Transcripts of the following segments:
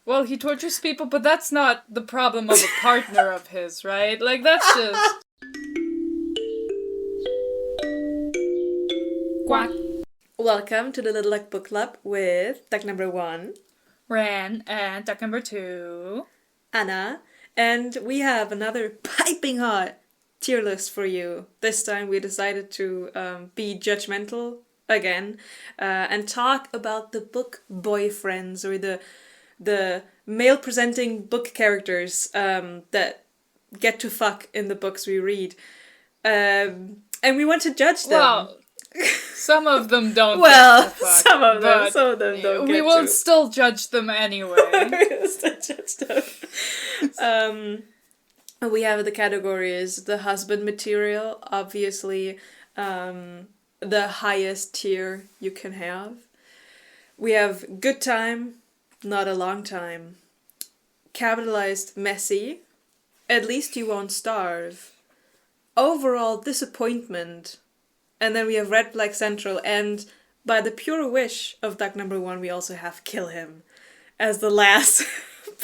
Well, he tortures people, but that's not the problem of a partner of his, right? Like, that's just... Quack. Welcome to the Little Duck Book Club with duck number 1, Ran, and duck number 2, Anna, and we have another piping hot tier list for you. This time we decided to be judgmental again and talk about the book boyfriends or the male-presenting book characters that get to fuck in the books we read. And we want to judge them. Well, some of them don't. Well, get to fuck, some of them don't. We will still judge them anyway. We will still judge them. We have the categories: the husband material, obviously, the highest tier you can have. We have good time, not a long time. Capitalized messy, at least you won't starve. Overall disappointment. And then we have red flag central, and by the pure wish of duck number 1, we also have kill him as the last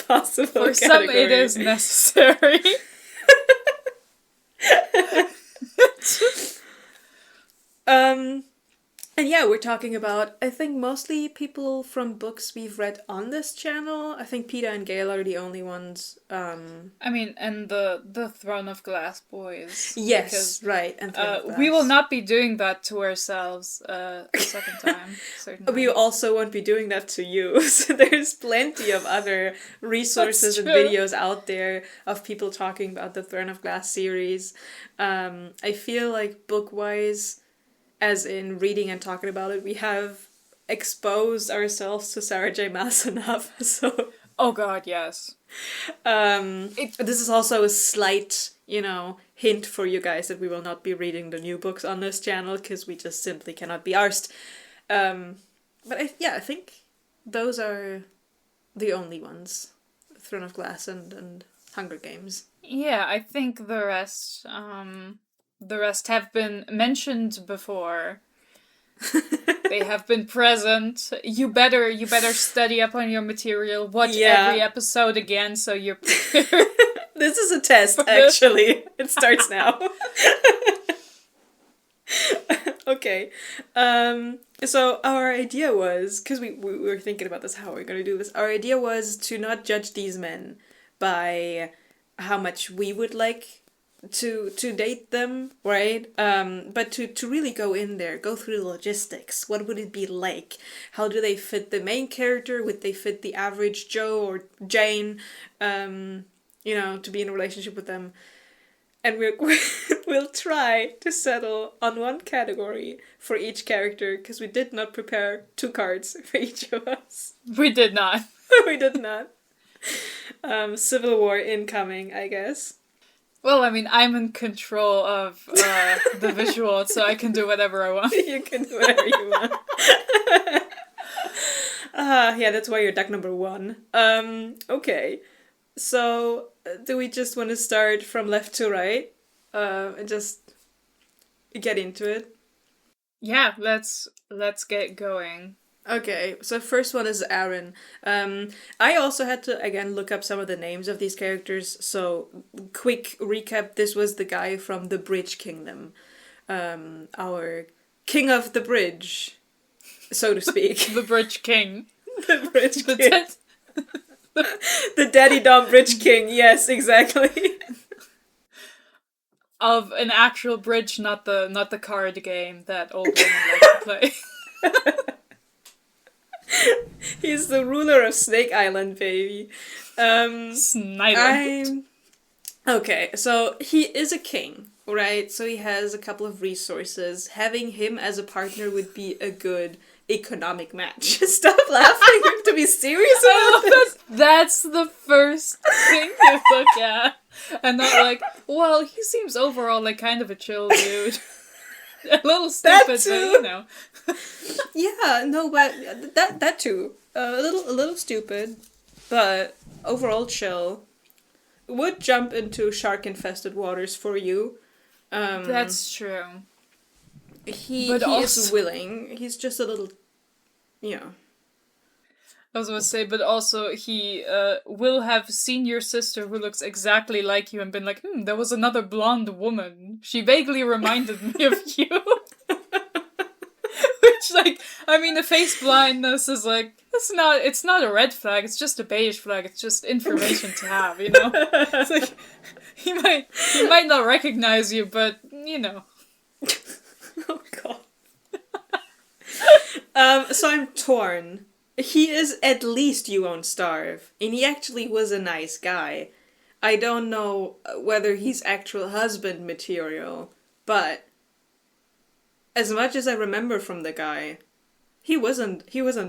possible For some it is necessary. And yeah, we're talking about, I think, mostly people from books we've read on this channel. I think Peter and Gail are the only ones. I mean, and the Throne of Glass boys. Yes, because, right. And we will not be doing that to ourselves a second time, certainly. We also won't be doing that to you. So there's plenty of other resources and videos out there of people talking about the Throne of Glass series. I feel like book-wise, as in reading and talking about it, we have exposed ourselves to Sarah J. Maas enough. So, oh god, yes. This is also a slight, hint for you guys that we will not be reading the new books on this channel because we just simply cannot be arsed. But I think those are the only ones: Throne of Glass and Hunger Games. Yeah, I think the rest. The rest have been mentioned before. They have been present. You better study up on your material. Watch every episode again so you're prepared. This is a test, actually. It starts now. Okay. So our idea was, because we were thinking about this, how we're going to do this. Our idea was to not judge these men by how much we would like to date them, right? But to really go in there, go through the logistics. What would it be like? How do they fit the main character? Would they fit the average Joe or Jane? To be in a relationship with them. And we'll try to settle on one category for each character, because we did not prepare 2 cards for each of us. We did not. We did not. Civil War incoming, I guess. Well, I mean, I'm in control of the visual, so I can do whatever I want. You can do whatever you want. Yeah, that's why you're duck number 1. Okay. So, do we just want to start from left to right? And just get into it? Yeah, let's get going. Okay, so first one is Aaron. I also had to, again, look up some of the names of these characters, so quick recap, this was the guy from the Bridge Kingdom. Our king of the bridge, so to speak. The Bridge King. The Bridge King. The Daddy Dom Bridge King, yes, exactly. Of an actual bridge, not the card game that old women like to play. He's the ruler of Snake Island, baby. Snake Island. Okay, so he is a king, right? So he has a couple of resources. Having him as a partner would be a good economic match. Stop laughing. We have to be serious about this. That's the first thing you look at. And not like, well, he seems overall like kind of a chill dude. A little stupid, but Yeah, no, but that too. A little stupid, but overall chill. Would jump into shark-infested waters for you. That's true. He is willing. He's just a little, I was going to say, but also he will have seen your sister who looks exactly like you and been like, there was another blonde woman. She vaguely reminded me of you. Which, like, I mean, the face blindness is like, it's not a red flag, it's just a beige flag, it's just information to have, you know? It's like, he might not recognize you, but, you know. Oh, God. So I'm torn. He is at least you won't starve. And he actually was a nice guy. I don't know whether he's actual husband material, but as much as I remember from the guy, he wasn't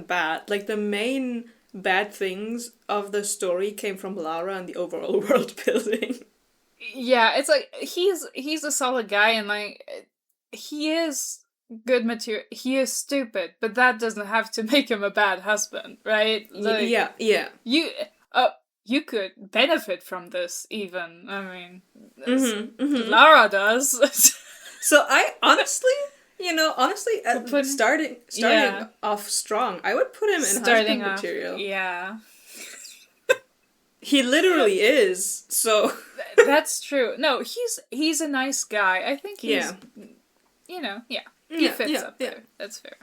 bad. Like, the main bad things of the story came from Lara and the overall world building. Yeah, it's like, he's a solid guy, and like, he is good material. He is stupid, but that doesn't have to make him a bad husband, right? Like, yeah. You could benefit from this, even. I mean, Mm-hmm. Lara does. So I honestly, starting Yeah. off strong, I would put him in Starting husband off, material. yeah. He literally is. So That's true. No, he's a nice guy. I think he's, he fits up there. That's fair.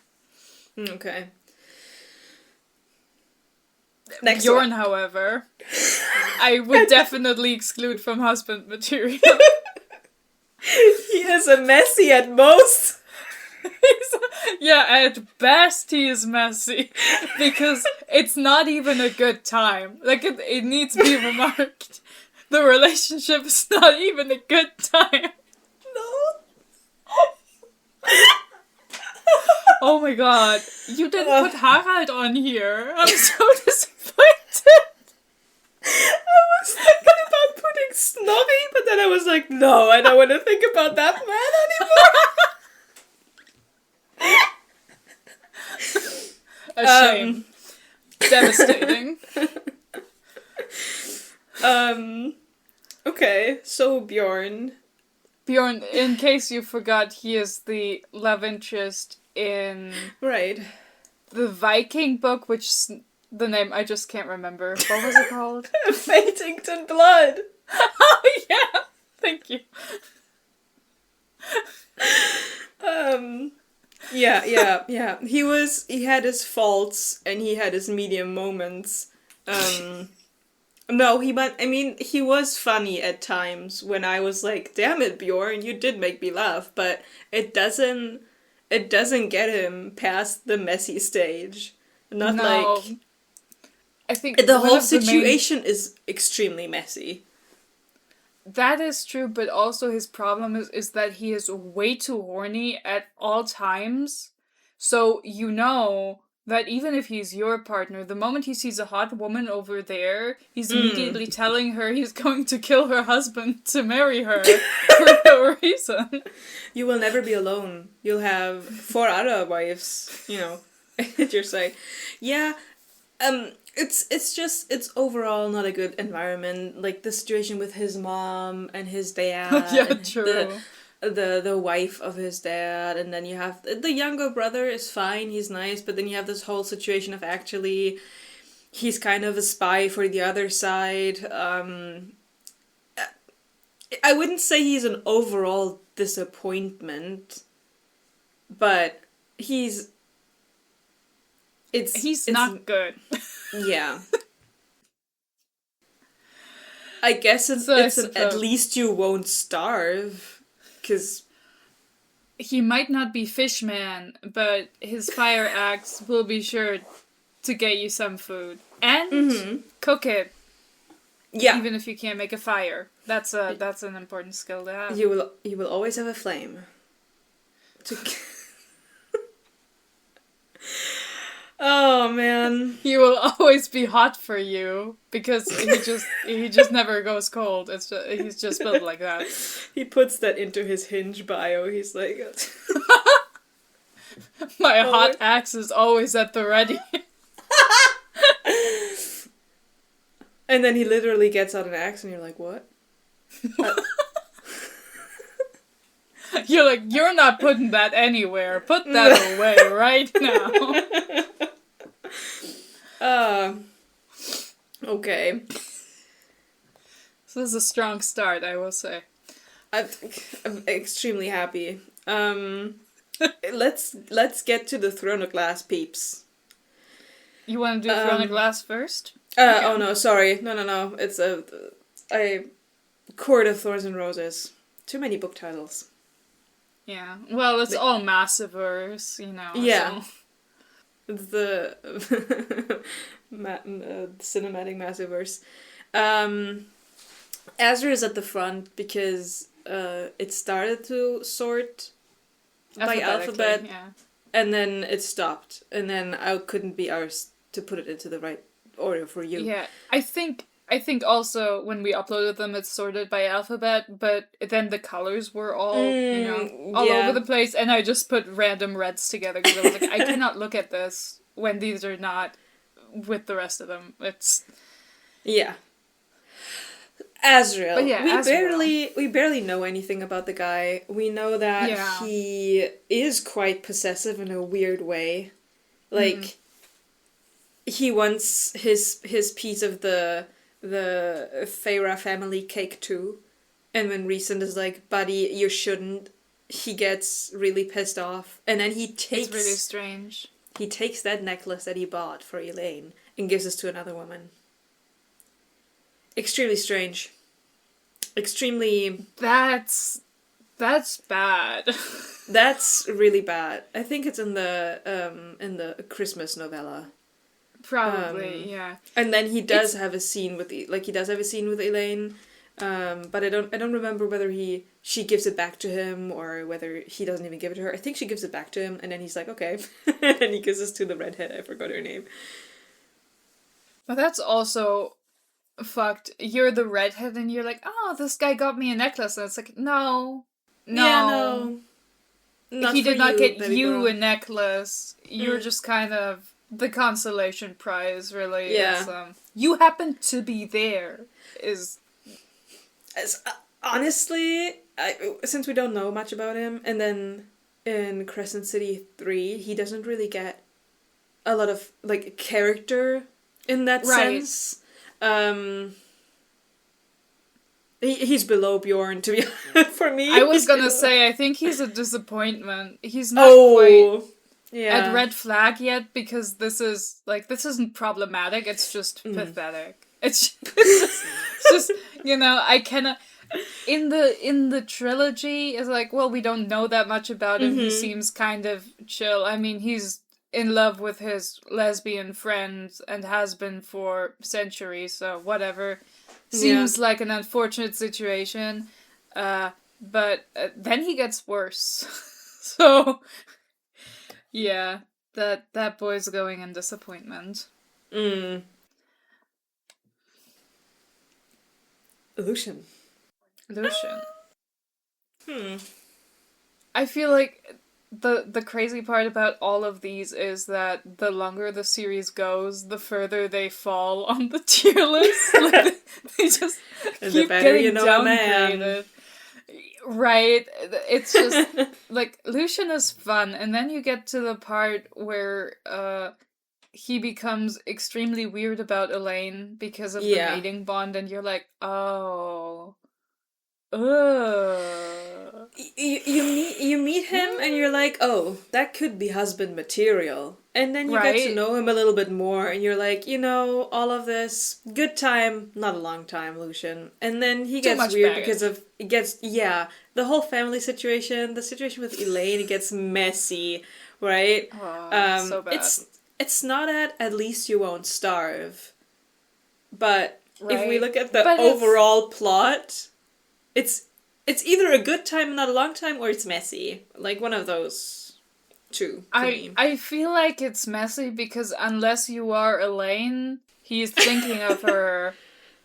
Okay. Next Bjorn, one. however, I would definitely exclude from husband material. He is a messy at most. Yeah, at best he is messy. Because it's not even a good time. Like, it needs to be remarked. The relationship is not even a good time. No. Oh my god. You didn't put Harald on here. I'm so disappointed. I was thinking about putting Snobby, but then I was like, no, I don't want to think about that man anymore. A shame. Devastating. Okay, so Bjorn, in case you forgot, he is the love interest in right? the Viking book, which the name I just can't remember. What was it called? Fatington Blood. Oh yeah, thank you. Yeah. He had his faults and he had his medium moments. No, he was funny at times when I was like, damn it, Bjorn, you did make me laugh, but it doesn't get him past the messy stage. Not No. like, I think the whole situation is extremely messy. That is true, but also his problem is that he is way too horny at all times. So you know that even if he's your partner, the moment he sees a hot woman over there, he's immediately telling her he's going to kill her husband to marry her for no reason. You will never be alone. You'll have 4 other wives, at your side. Yeah, it's overall not a good environment. Like, the situation with his mom and his dad. Yeah, and true. The wife of his dad, and then you have the younger brother is fine, he's nice, but then you have this whole situation of actually he's kind of a spy for the other side. I wouldn't say he's an overall disappointment, but it's not good. Yeah. I guess it's at least you won't starve. Because he might not be Fishman, but his fire axe will be sure to get you some food and cook it. Yeah, even if you can't make a fire, that's an important skill to have. You will always have a flame. Oh man, He will always be hot for you because he just never goes cold. He's just built like that. He puts that into his Hinge bio. He's like, my hot axe is always at the ready. And then he literally gets out an axe, and you're like, what? You're like, you're not putting that anywhere. Put that away right now. Uh, okay. So this is a strong start, I will say. I'm extremely happy. Let's get to the Throne of Glass peeps. You want to do Throne of Glass first? Oh no, sorry. No. It's a Court of Thorns and Roses. Too many book titles. Yeah. Well, it's all Massiverse, you know. Yeah. So. The cinematic Massiverse. Azure is at the front because it started to sort by alphabet, yeah. and then it stopped, and then I couldn't be arsed to put it into the right order for you. Yeah, I think also when we uploaded them, it's sorted by alphabet, but then the colors were all all over the place, and I just put random reds together because I was like, I cannot look at this when these are not with the rest of them. It's Azrael. But yeah, we barely know anything about the guy. We know that he is quite possessive in a weird way. Like he wants his piece of the Feyre family cake too. And when Rhysand is like, buddy, you shouldn't, he gets really pissed off. And then it's really strange. He takes that necklace that he bought for Elaine and gives it to another woman. Extremely strange. Extremely... That's bad. That's really bad. I think it's in the Christmas novella. Probably, yeah. And then he does have a scene with Elaine, but I don't remember whether she gives it back to him or whether he doesn't even give it to her. I think she gives it back to him, and then he's like, okay, and he gives this to the redhead. I forgot her name. But that's also fucked. You're the redhead, and you're like, oh, this guy got me a necklace, and it's like, no. Not he did not get you girl. A necklace. You're just kind of the consolation prize, really. Yeah. You happen to be there. Honestly, since we don't know much about him, and then in Crescent City 3, he doesn't really get a lot of like character in that sense. He's below Bjorn, to be honest, for me. I was gonna say, I think he's a disappointment. He's not quite at red flag yet, because this isn't problematic, it's just pathetic. It's just, I cannot... In the trilogy, it's like, well, we don't know that much about him. He seems kind of chill. I mean, he's in love with his lesbian friend and has been for centuries, so whatever. Seems like an unfortunate situation, but then he gets worse. So, yeah, that boy's going in disappointment. Lucian. I feel like the crazy part about all of these is that the longer the series goes, the further they fall on the tier list. Like, they just keep getting downgraded. Right? It's just, like, Lucian is fun, and then you get to the part where he becomes extremely weird about Elaine because of the mating bond, and you're like, oh... You meet him and you're like, oh, that could be husband material. And then you get to know him a little bit more and you're like, all of this, good time, not a long time, Lucian. And then he gets weird because of, the whole family situation, the situation with Elaine, it gets messy, right? Oh, so bad. It's not at least you won't starve. But if we look at the overall plot... It's either a good time and not a long time, or it's messy. Like, one of those two, for me. I feel like it's messy because unless you are Elaine, he's thinking of her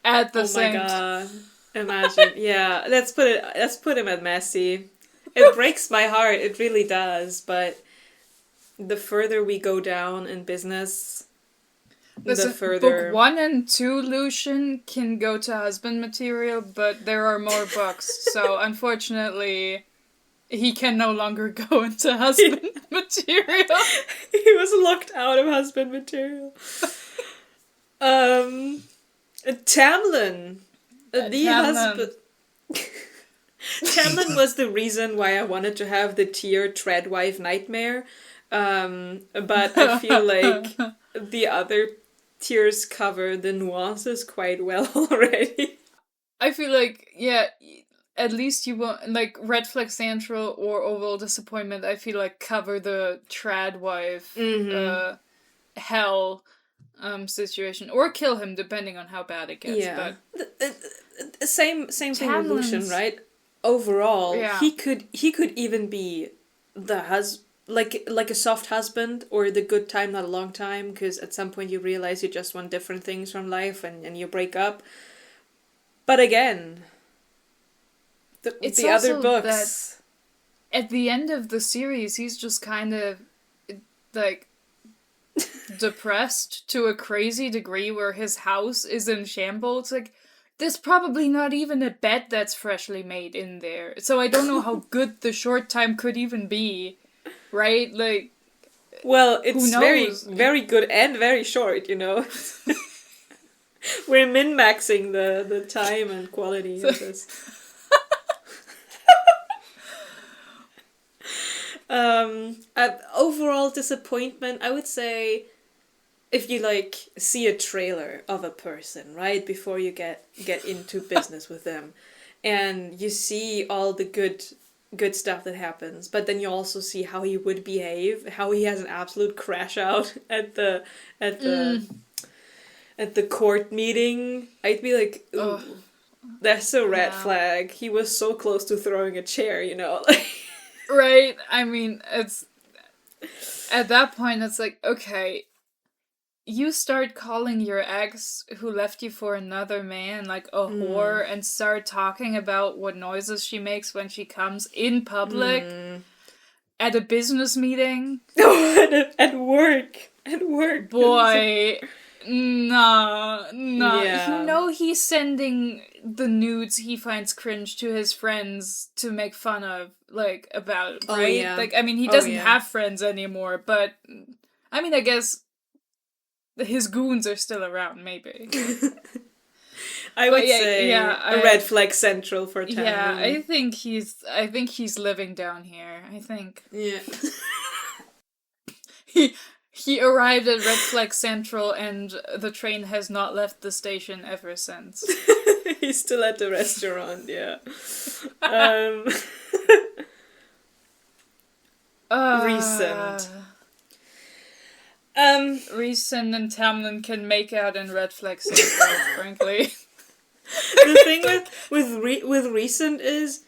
at the same time. Oh my god. Imagine. Yeah, let's put him at messy. It breaks my heart, it really does, but the further we go down in business... Listen, the further... Book 1 and 2 Lucian can go to husband material, but there are more books, so unfortunately he can no longer go into husband material. He was locked out of husband material. Tamlin, the husband. Tamlin. Tamlin was the reason why I wanted to have the tier Treadwife nightmare. But I feel like the other tiers cover the nuances quite well already. I feel like, yeah, at least you won't, like, Red Flag Central or Overall Disappointment, I feel like cover the trad wife, hell, situation. Or kill him, depending on how bad it gets, Yeah. but... Same thing with Lucian, right? Overall, yeah. he could even be the like a soft husband or the good time, not a long time, because at some point you realize you just want different things from life and you break up. But again, the other books. That at the end of the series, he's just kind of like depressed to a crazy degree where his house is in shambles. Like, there's probably not even a bed that's freshly made in there. So I don't know how good the short time could even be. Right? Like, well, it's very, very good and very short, you know. We're min-maxing the time and quality of this. Overall disappointment, I would say, if you like see a trailer of a person, right, before you get into business with them, and you see all the good stuff that happens, but then you also see how he would behave, how he has an absolute crash out at the court meeting, I'd be like, ooh, that's a red flag. He was so close to throwing a chair, you know. Right? I mean, it's... At that point, it's like, okay, you start calling your ex who left you for another man like a whore and start talking about what noises she makes when she comes in public at a business meeting. At work. At work. Boy, nah. Yeah. You know he's sending the nudes he finds cringe to his friends to make fun of, like, about, right? Oh, yeah. Like, I mean, he doesn't have friends anymore, but, I mean, I guess his goons are still around, maybe. I would say a red flag central for Tamlin. Yeah, I think he's living down here. I think. Yeah. He arrived at Red Flag Central and the train has not left the station ever since. He's still at the restaurant, yeah. Recent. Recent and Tamlin can make out in Red Flag Central, frankly. The thing with Recent is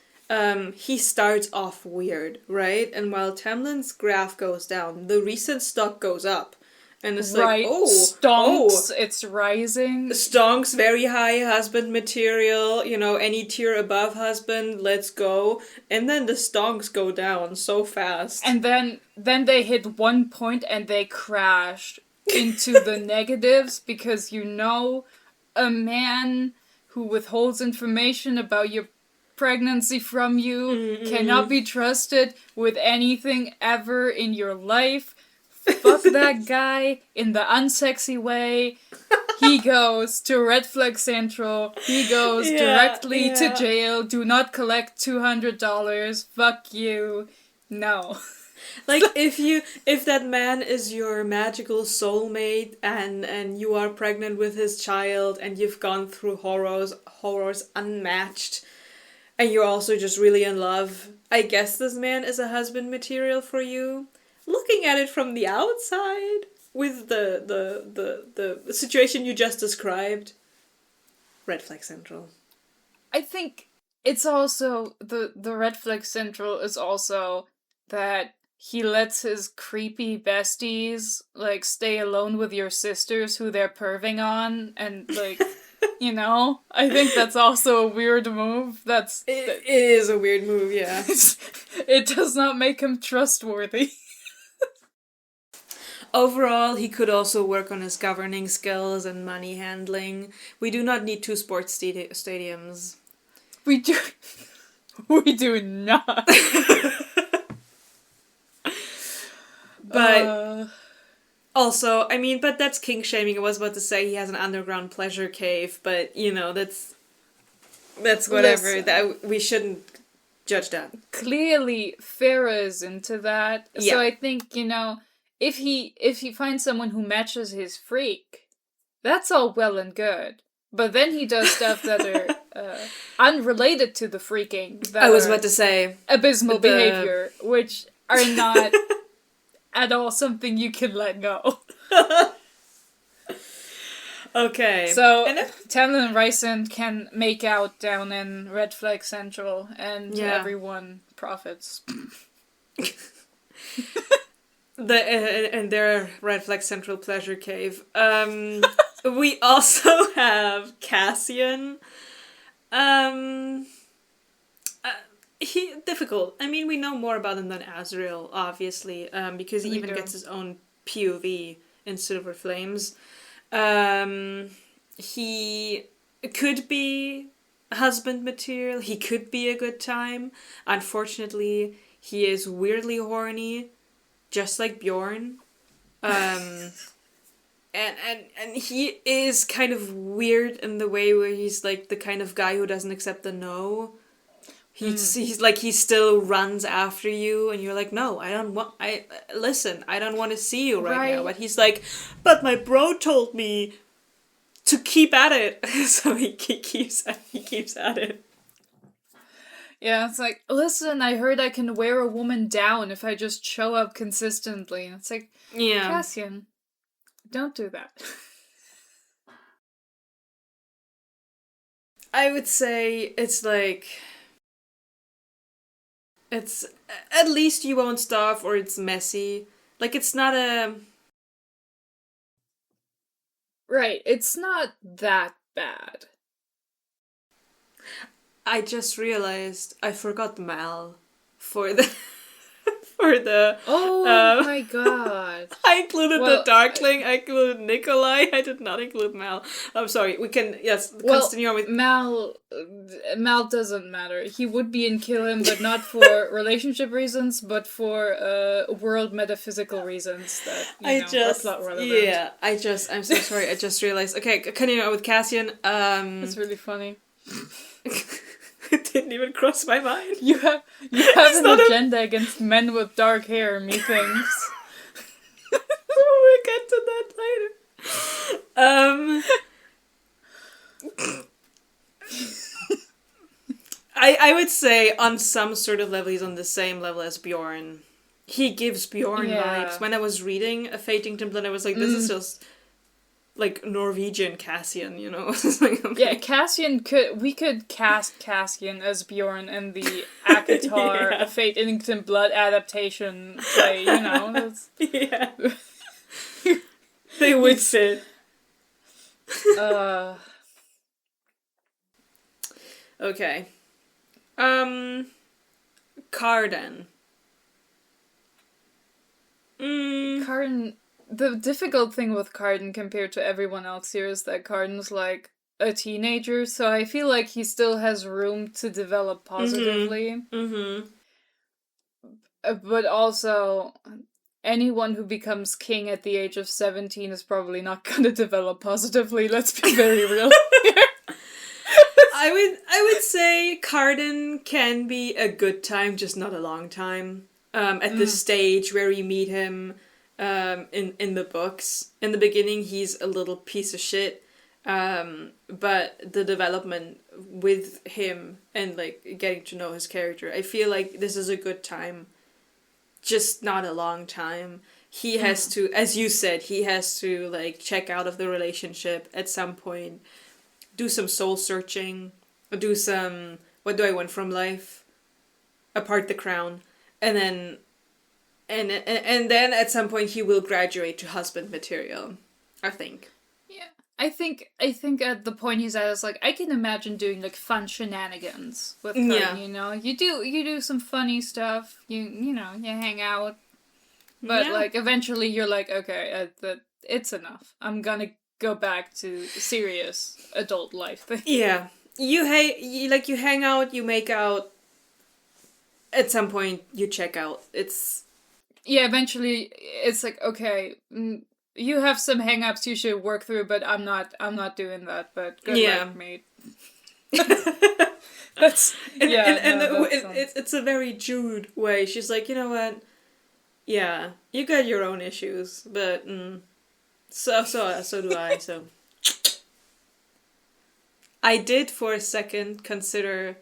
he starts off weird, right? And while Tamlin's graph goes down, the Recent stock goes up. And it's like, Stonks, it's rising. Stonks, very high husband material, you know, any tier above husband, let's go. And then the stonks go down so fast. And then they hit one point and they crash into the negatives because, you know, a man who withholds information about your pregnancy from you cannot be trusted with anything ever in your life. Fuck that guy in the unsexy way. He goes to Red Flag Central. He goes directly to jail. Do not collect $200. Fuck you. No. Like, if that man is your magical soulmate and you are pregnant with his child and you've gone through horrors unmatched, and you're also just really in love, I guess this man is a husband material for you. Looking at it from the outside, with the situation you just described, Red Flag Central. I think it's also, the Red Flag Central is also that he lets his creepy besties, like, stay alone with your sisters who they're perving on, and, like, you know? I think that's also a weird move. It is a weird move, yeah. It does not make him trustworthy. Overall, he could also work on his governing skills and money handling. We do not need 2 sports stadiums. We do not. But Also, I mean, but that's kink shaming. I was about to say he has an underground pleasure cave, but that's whatever. Listen. That we shouldn't judge that. Clearly, Farah is into that. Yeah. So I think, if he finds someone who matches his freak, that's all well and good. But then he does stuff that are unrelated to the freaking. That I was are about to say abysmal behavior, which are not at all something you can let go. Okay. So, Talon and Ryson can make out down in Red Flag Central, and everyone profits. And their Red Flag Central pleasure cave. We also have Cassian. He difficult. I mean, we know more about him than Azrael, obviously, because he even gets his own POV in Silver Flames. He could be husband material. He could be a good time. Unfortunately, he is weirdly horny, just like Bjorn. And he is kind of weird in the way where he's like the kind of guy who doesn't accept the no. He's like, he still runs after you, and you're like, no, I don't want to see you right now. But he's like, but my bro told me to keep at it. So he keeps at it. Yeah, it's like, listen, I heard I can wear a woman down if I just show up consistently. And it's like, Cassian, don't do that. I would say it's like, it's at least you won't starve, or it's messy. Like, it's not a... Right, it's not that bad. I just realized I forgot Mal for the... for the... Oh my god. I included the Darkling, I included Nikolai, I did not include Mal. I'm sorry, we can, continue on with... Mal doesn't matter. He would be in Kill Him, but not for relationship reasons, but for world metaphysical reasons that, are plot relevant. Yeah, I'm so sorry, I just realized. Okay, continue on with Cassian. That's really funny. It didn't even cross my mind. You have an agenda against men with dark hair, methinks. We'll get to that later. I would say on some sort of level he's on the same level as Bjorn. He gives Bjorn vibes. When I was reading A Fating Template, I was like, this is just like Norwegian Cassian, Like, okay. Yeah, we could cast Cassian as Bjorn in the Akatar A Fate Innington Blood adaptation play, That's... Yeah. They would fit. Okay. Carden. Carden... The difficult thing with Carden compared to everyone else here is that Carden's like a teenager, so I feel like he still has room to develop positively. But also, anyone who becomes king at the age of 17 is probably not going to develop positively, let's be very real here. I would say Carden can be a good time, just not a long time. At the stage where we meet him in the books. In the beginning, he's a little piece of shit. But the development with him and like getting to know his character, I feel like this is a good time. Just not a long time. He has to, as you said, he has to like check out of the relationship at some point. Do some soul searching, do some what do I want from life, apart the crown, and then at some point he will graduate to husband material, I think. Yeah, I think at the point he's at is like I can imagine doing like fun shenanigans with her. Yeah. You do some funny stuff. You hang out, but like eventually you're like okay, it's enough. I'm gonna go back to serious adult life thing. Yeah. You hang out, you make out. At some point, you check out. It's... Yeah, eventually, it's like, okay, you have some hang-ups you should work through, but I'm not doing that. But good luck, mate. That's it's a very Jude way. She's like, you know what? Yeah, you got your own issues, but so do I. So I did for a second consider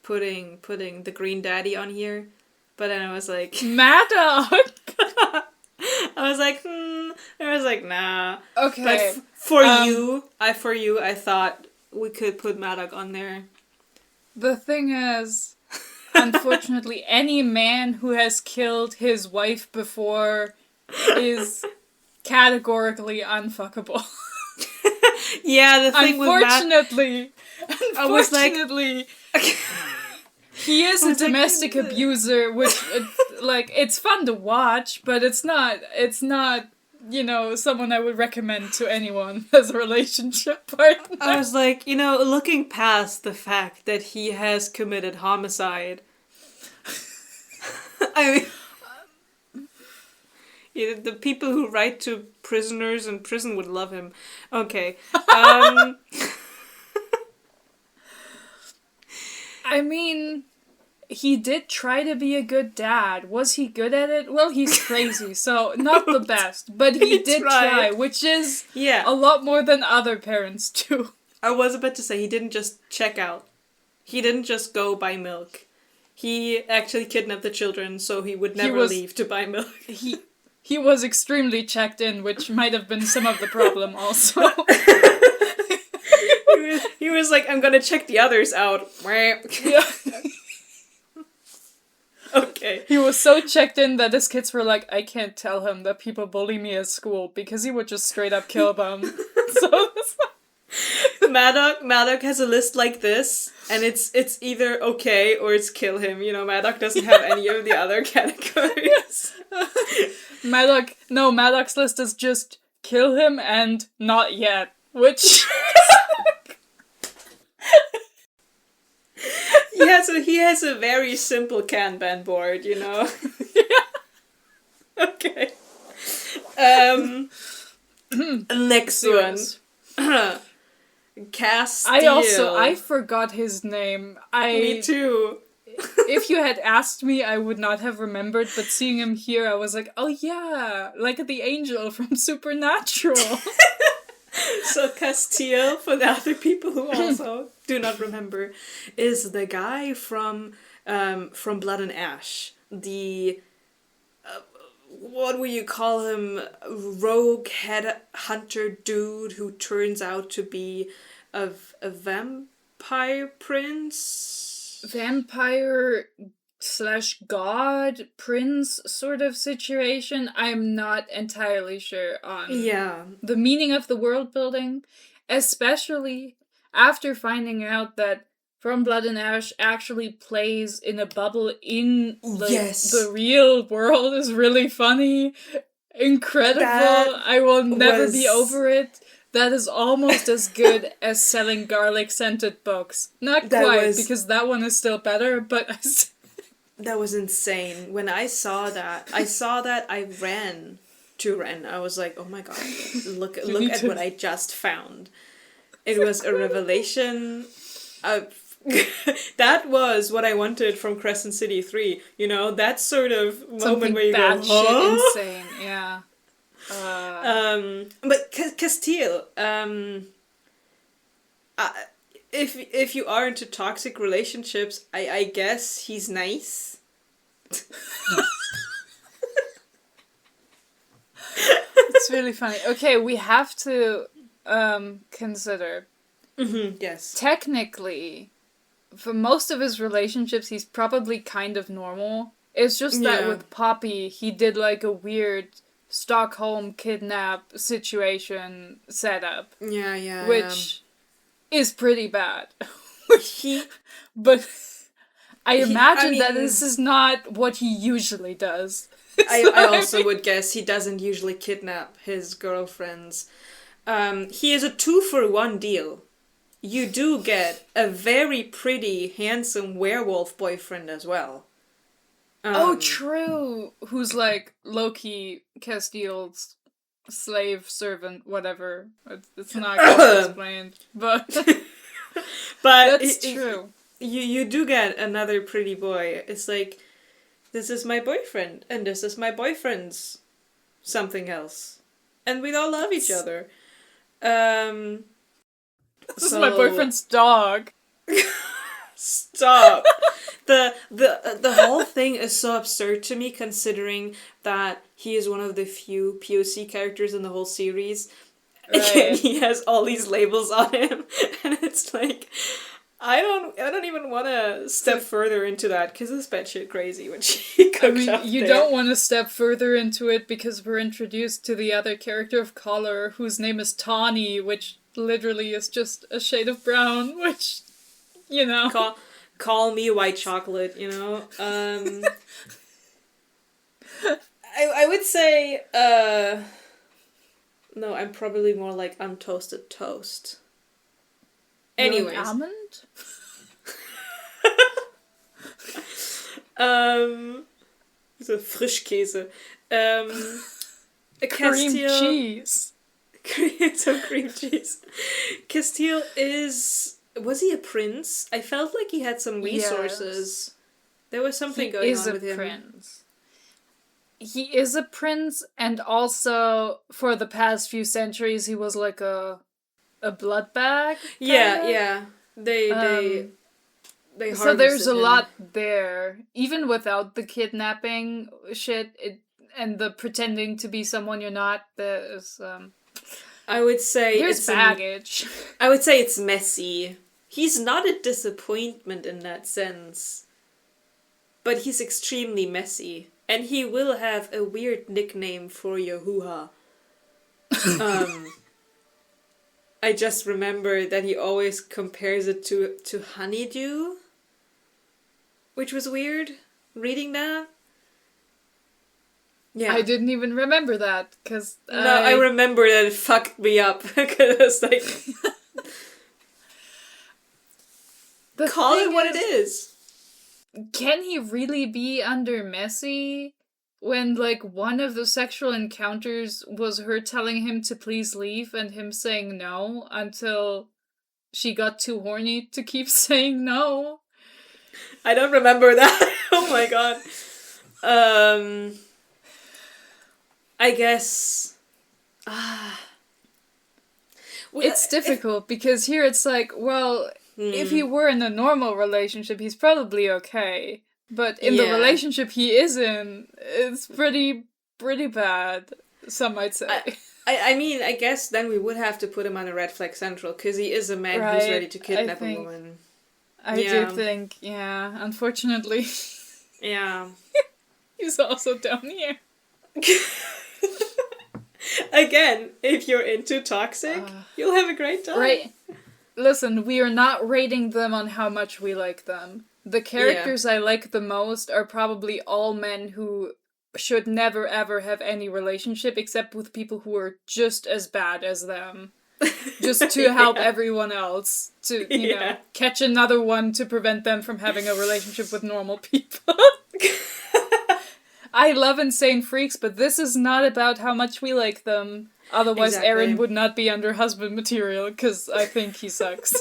putting the Green Daddy on here, but then I was like, Maddox. I was like, nah. Okay. But for you, I thought we could put Maddox on there. The thing is, unfortunately, any man who has killed his wife before is categorically unfuckable. Yeah, the thing unfortunately, I was like, he is a domestic abuser, which, it's fun to watch, but it's not, someone I would recommend to anyone as a relationship partner. I was like, looking past the fact that he has committed homicide. I mean, the people who write to prisoners in prison would love him. Okay. I mean, he did try to be a good dad. Was he good at it? Well, he's crazy, so not the best. But he did try, which is a lot more than other parents do. I was about to say, he didn't just check out. He didn't just go buy milk. He actually kidnapped the children so he would never leave to buy milk. He was extremely checked in, which might have been some of the problem also. He was like, I'm gonna check the others out. Yeah. Okay. He was so checked in that his kids were like, I can't tell him that people bully me at school because he would just straight up kill them. So Maddox has a list like this, and it's either okay or it's kill him. Maddox doesn't have any of the other categories. Maddox's list is just kill him and not yet, which... Yeah, so he has a very simple Kanban board, Yeah. Okay. Next one. Castile. I forgot his name. Me too. If you had asked me, I would not have remembered, but seeing him here, I was like, oh yeah, like the angel from Supernatural. So Castile, for the other people who also do not remember, is the guy from Blood and Ash. The what would you call him? Rogue head hunter dude who turns out to be a vampire prince. Vampire / god prince sort of situation. I'm not entirely sure on the meaning of the world building, especially after finding out that From Blood and Ash actually plays in a bubble in the real world is really funny, incredible. I will never be over it. That is almost as good as selling garlic-scented books. Not quite, because that one is still better, but that was insane. When I saw that, I ran to Ren. I was like, oh my god, look at what I just found. It was a revelation. That was what I wanted from Crescent City 3. That sort of moment where you go, huh? Shit insane, yeah. But Castile, if you are into toxic relationships, I guess he's nice. It's really funny. Okay, we have to consider. Mm-hmm, yes. Technically, for most of his relationships, he's probably kind of normal. It's just that with Poppy, he did like a weird Stockholm kidnap situation setup. Yeah. Which is pretty bad. But I imagine that this is not what he usually does. I also would guess he doesn't usually kidnap his girlfriends. He is a 2-for-1 deal. You do get a very pretty, handsome werewolf boyfriend as well. Oh, true. Who's like Loki Castile's slave, servant, whatever. It's not getting explained, but But that's true. You do get another pretty boy. It's like, this is my boyfriend, and this is my boyfriend's something else. And we all love each other. This is my boyfriend's dog. Stop. The whole thing is so absurd to me, considering that he is one of the few POC characters in the whole series. Right. And he has all these labels on him, and it's like, I don't even want to step further into that, because it's batshit crazy what she cooked up you there. don't want to step further into it because we're introduced to the other character of color whose name is Tawny, which literally is just a shade of brown, which, you know. Call me white chocolate, you know? I would say, no, I'm probably more like untoasted toast. Anyways. Almond? So Frischkäse. Cream cheese. So cream cheese. Castile was he a prince? I felt like he had some resources. Yes. There was something going on with him. He is a prince. He is a prince, and also for the past few centuries he was like a blood bag. Yeah. They so there's a lot there, even without the kidnapping shit and the pretending to be someone you're not. There's I would say there's baggage. I would say it's messy. He's not a disappointment in that sense, but he's extremely messy, and he will have a weird nickname for your hoo-ha. I just remember that he always compares it to honeydew, which was weird, reading that. Yeah. I didn't even remember that, because I remember that it fucked me up, because it's like... Call it what it is. Can he really be under messy when, like, one of the sexual encounters was her telling him to please leave and him saying no until she got too horny to keep saying no? I don't remember that. Oh my god. I guess... It's difficult, because here it's like, well... If he were in a normal relationship, he's probably okay. But in the relationship he is in, it's pretty bad, some might say. I mean, I guess then we would have to put him on a red flag central, because he is a man who's ready to kidnap a woman. I do think, unfortunately. Yeah. He's also down here. Again, if you're into toxic, you'll have a great time. Right. Listen, we are not rating them on how much we like them. The characters I like the most are probably all men who should never ever have any relationship except with people who are just as bad as them. Just to help everyone else to, you know, catch another one to prevent them from having a relationship with normal people. I love insane freaks, but this is not about how much we like them. Otherwise, Aaron would not be under husband material, because I think he sucks.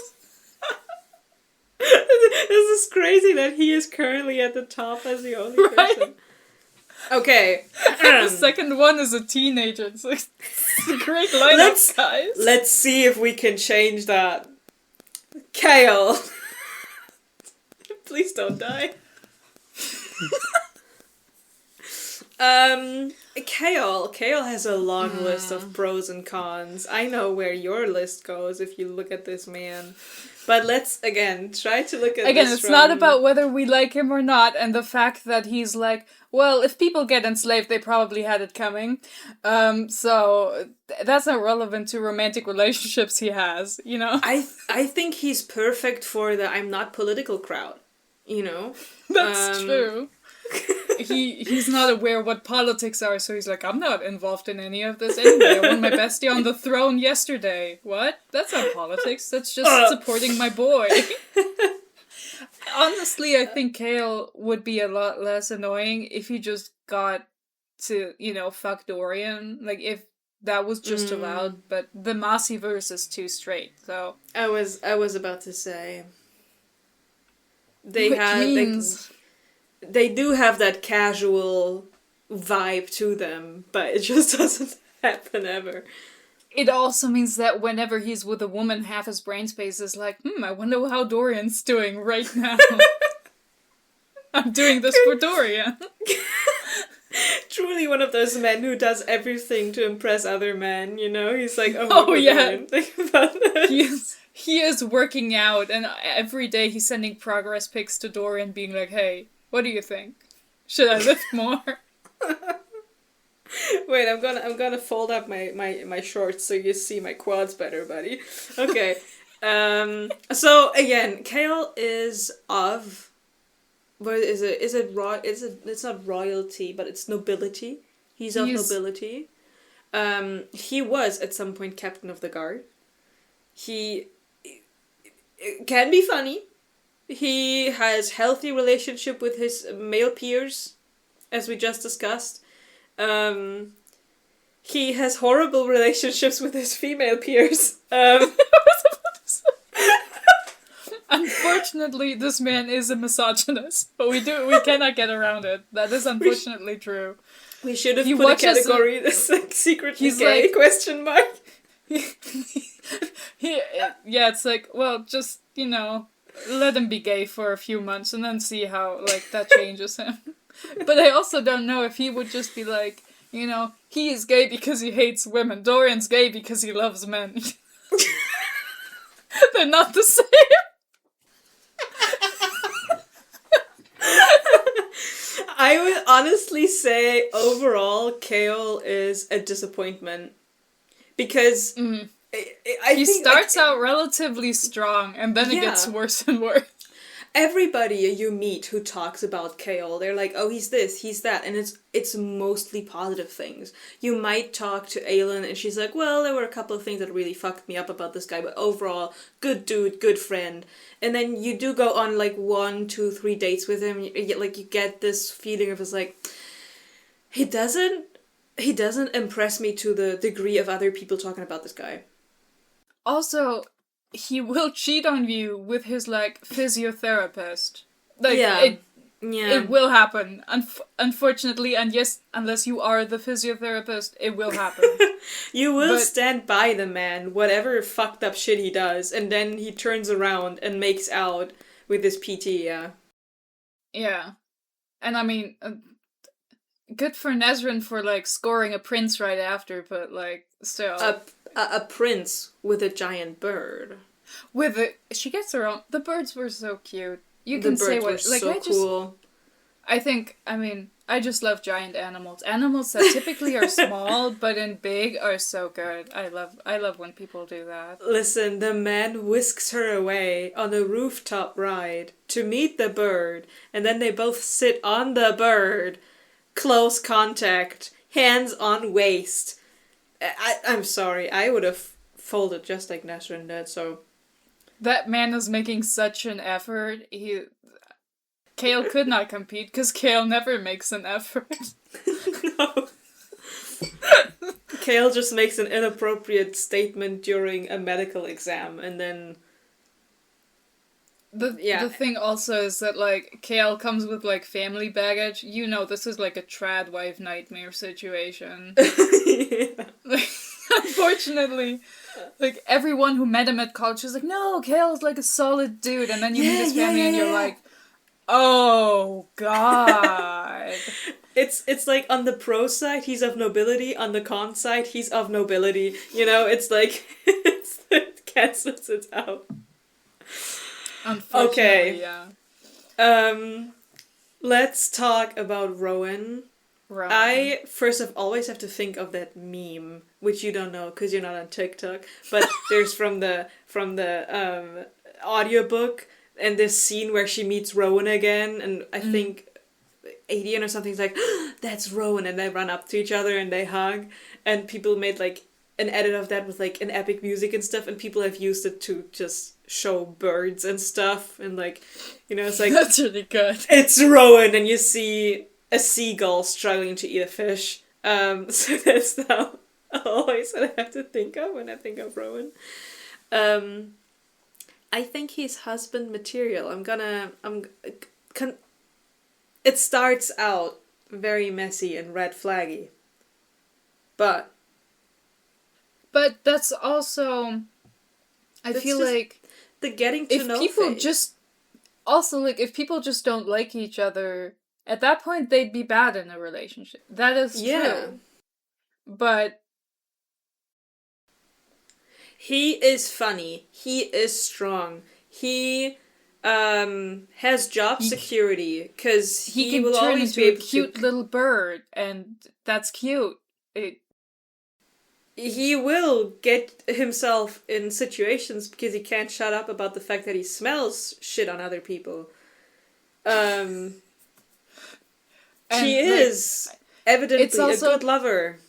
This is crazy that he is currently at the top as the only person. Okay. The second one is a teenager. It's like, it's a great lineup, guys. Let's see if we can change that. Kale. Please don't die. Kale has a long list of pros and cons. I know where your list goes if you look at this man. But let's, again, try to look at this it's not about whether we like him or not, and the fact that he's like, well, if people get enslaved, they probably had it coming. So that's not relevant to romantic relationships he has, you know? I think he's perfect for the I'm not political crowd, you know? That's true. He's not aware what politics are, so he's like, I'm not involved in any of this anyway. I won my bestie on the throne yesterday. What? That's not politics. That's just supporting my boy. Honestly, I think Kale would be a lot less annoying if he just got to, you know, fuck Dorian. Like, if that was just allowed, but the Massiverse is too straight, so... I was about to say... They Which have... means... They do have that casual vibe to them, but it just doesn't happen ever. It also means that whenever he's with a woman, half his brain space is like, I wonder how Dorian's doing right now. I'm doing this for Dorian. Truly one of those men who does everything to impress other men, you know? He's like, oh yeah. Dorian, think about this. He is working out, and every day he's sending progress pics to Dorian, being like, hey, what do you think? Should I lift more? Wait, I'm gonna fold up my shorts so you see my quads better, buddy. Okay. So again, Kale is of... What is it? It's not royalty, but it's nobility. He's of nobility. He was at some point captain of the guard. He can be funny. He has healthy relationship with his male peers, as we just discussed. He has horrible relationships with his female peers. Unfortunately, this man is a misogynist, but we cannot get around it. That is unfortunately true. We should have put a category that's like secretly gay, like, question mark. Yeah, it's like, well, just, let him be gay for a few months and then see how, like, that changes him. But I also don't know if he would just be like, he is gay because he hates women. Dorian's gay because he loves men. They're not the same. I would honestly say overall Kale is a disappointment. Because he starts out relatively strong and then it gets worse and worse. Everybody you meet who talks about Kale, they're like, oh, he's this, he's that, and it's mostly positive things. You might talk to Aelin and she's like, well, there were a couple of things that really fucked me up about this guy, but overall, good dude, good friend. And then you do go on like 1, 2, 3 dates with him, you get this feeling of, it's like, he doesn't impress me to the degree of other people talking about this guy. Also, he will cheat on you with his, like, physiotherapist. Like, it will happen. Unfortunately, and yes, unless you are the physiotherapist, it will happen. You will stand by the man, whatever fucked up shit he does, and then he turns around and makes out with his PT, yeah. Yeah. And I mean... good for Nesrin for, like, scoring a prince right after, but, like, still. A prince with a giant bird. She gets her own... The birds were so cute. You can say what... The birds were so cool. I just love giant animals. Animals that typically are small, but in big are so good. I love when people do that. Listen, the man whisks her away on a rooftop ride to meet the bird, and then they both sit on the bird... Close contact, hands on waist. I'm sorry, I would have folded just like Nesrin did, so... That man is making such an effort. Kale could not compete, because Kale never makes an effort. No. Kale just makes an inappropriate statement during a medical exam, and then... The thing also is that, like, Kale comes with, like, family baggage. This is, like, a trad wife nightmare situation. Like, unfortunately, like, everyone who met him at college is like, no, Kale's, like, a solid dude. And then you meet his family and you're like, oh, God. It's like, on the pro side, he's of nobility. On the con side, he's of nobility. It's like, it cancels it out. Unfortunately, yeah. Let's talk about Rowan. I always have to think of that meme, which you don't know because you're not on TikTok, but there's from the audiobook, and this scene where she meets Rowan again, and I think Adian or something's like, that's Rowan, and they run up to each other and they hug, and people made like an edit of that with like an epic music and stuff, and people have used it to just show birds and stuff, and like, it's like, that's really good. It's Rowan, and you see a seagull struggling to eat a fish. So that's how always what I have to think of when I think of Rowan. I think he's husband material. It starts out very messy and red flaggy. But that's also, I feel like the getting to if know people phase. just also like if people just don't like each other, at that point they'd be bad in a relationship. That is true. But he is funny. He is strong. He has job security because he he can will turn always into be a able cute to. little bird, and that's cute. He will get himself in situations because he can't shut up about the fact that he smells shit on other people. He is evidently a good lover.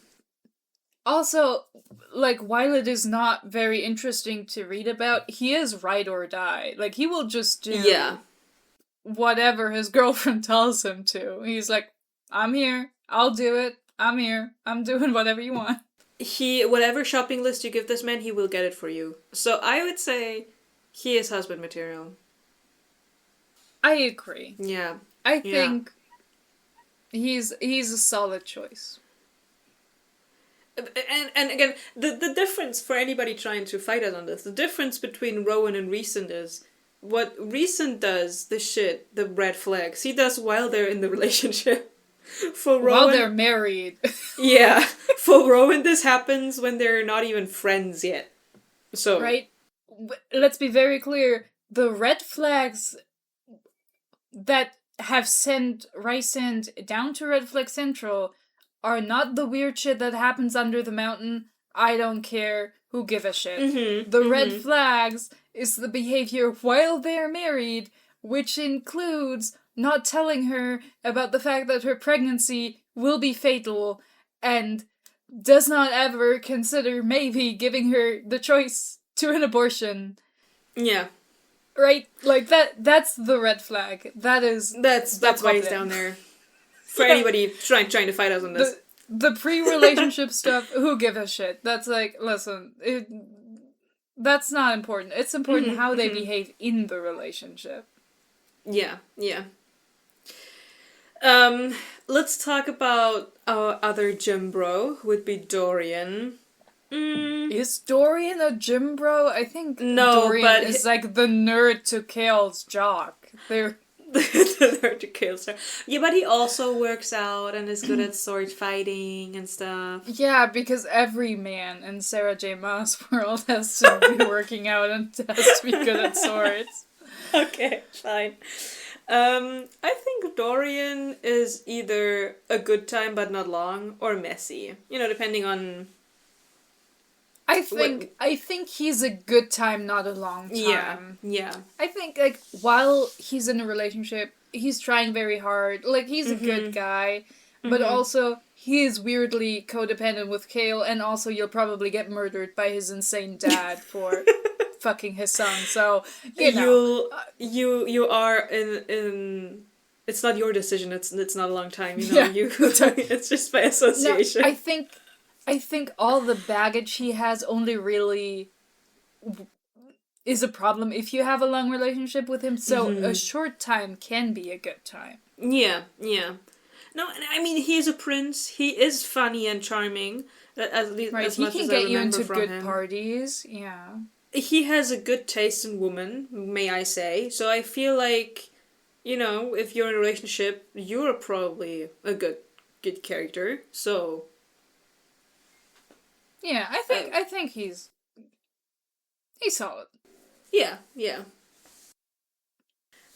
Also, like, while it is not very interesting to read about, he is ride or die. Like, he will just do whatever his girlfriend tells him to. He's like, I'm here, I'll do it, I'm here, I'm doing whatever you want. Whatever shopping list you give this man, he will get it for you. So I would say he is husband material. I agree. Yeah. I think he's a solid choice. And again, the difference for anybody trying to fight us on this, the difference between Rowan and Recent is what Recent does, the red flags, he does while they're in the relationship. For Rowan, while they're married. Yeah. For Rowan, this happens when they're not even friends yet. So. Right? Let's be very clear. The red flags that have sent Rysand down to Red Flag Central are not the weird shit that happens under the mountain. I don't care. Who give a shit? Mm-hmm, the red flags is the behavior while they're married, which includes not telling her about the fact that her pregnancy will be fatal, and does not ever consider maybe giving her the choice to an abortion. Yeah. Right? Like, that's the red flag. That's why he's down there. For anybody trying to fight us on this. The pre-relationship stuff, who give a shit? That's like, listen, that's not important. It's important how they behave in the relationship. Yeah. Let's talk about our other gym bro, who would be Dorian. Is Dorian a gym bro? I think Dorian is like the nerd to Kale's jock. They're the nerd to Kale's jock. Yeah, but he also works out and is good at sword fighting and stuff. Yeah, because every man in Sarah J. Maas' world has to be working out and has to be good at swords. Okay, fine. I think Dorian is either a good time but not long, or messy. You know, depending on. I think he's a good time, not a long time. Yeah. I think, like, while he's in a relationship, he's trying very hard. Like, he's a good guy, but also he is weirdly codependent with Kale, and also you'll probably get murdered by his insane dad for fucking his son. So you know, you are in. It's not your decision. It's not a long time. You know, it's just by association. No, I think all the baggage he has only really is a problem if you have a long relationship with him. So a short time can be a good time. Yeah. No, I mean, he is a prince. He is funny and charming. At least, right? as He much can as get I you remember into from good him. parties. Yeah. He has a good taste in women, may I say. So I feel like, you know, if you're in a relationship, you're probably a good character. So. Yeah, I think he's solid. Yeah.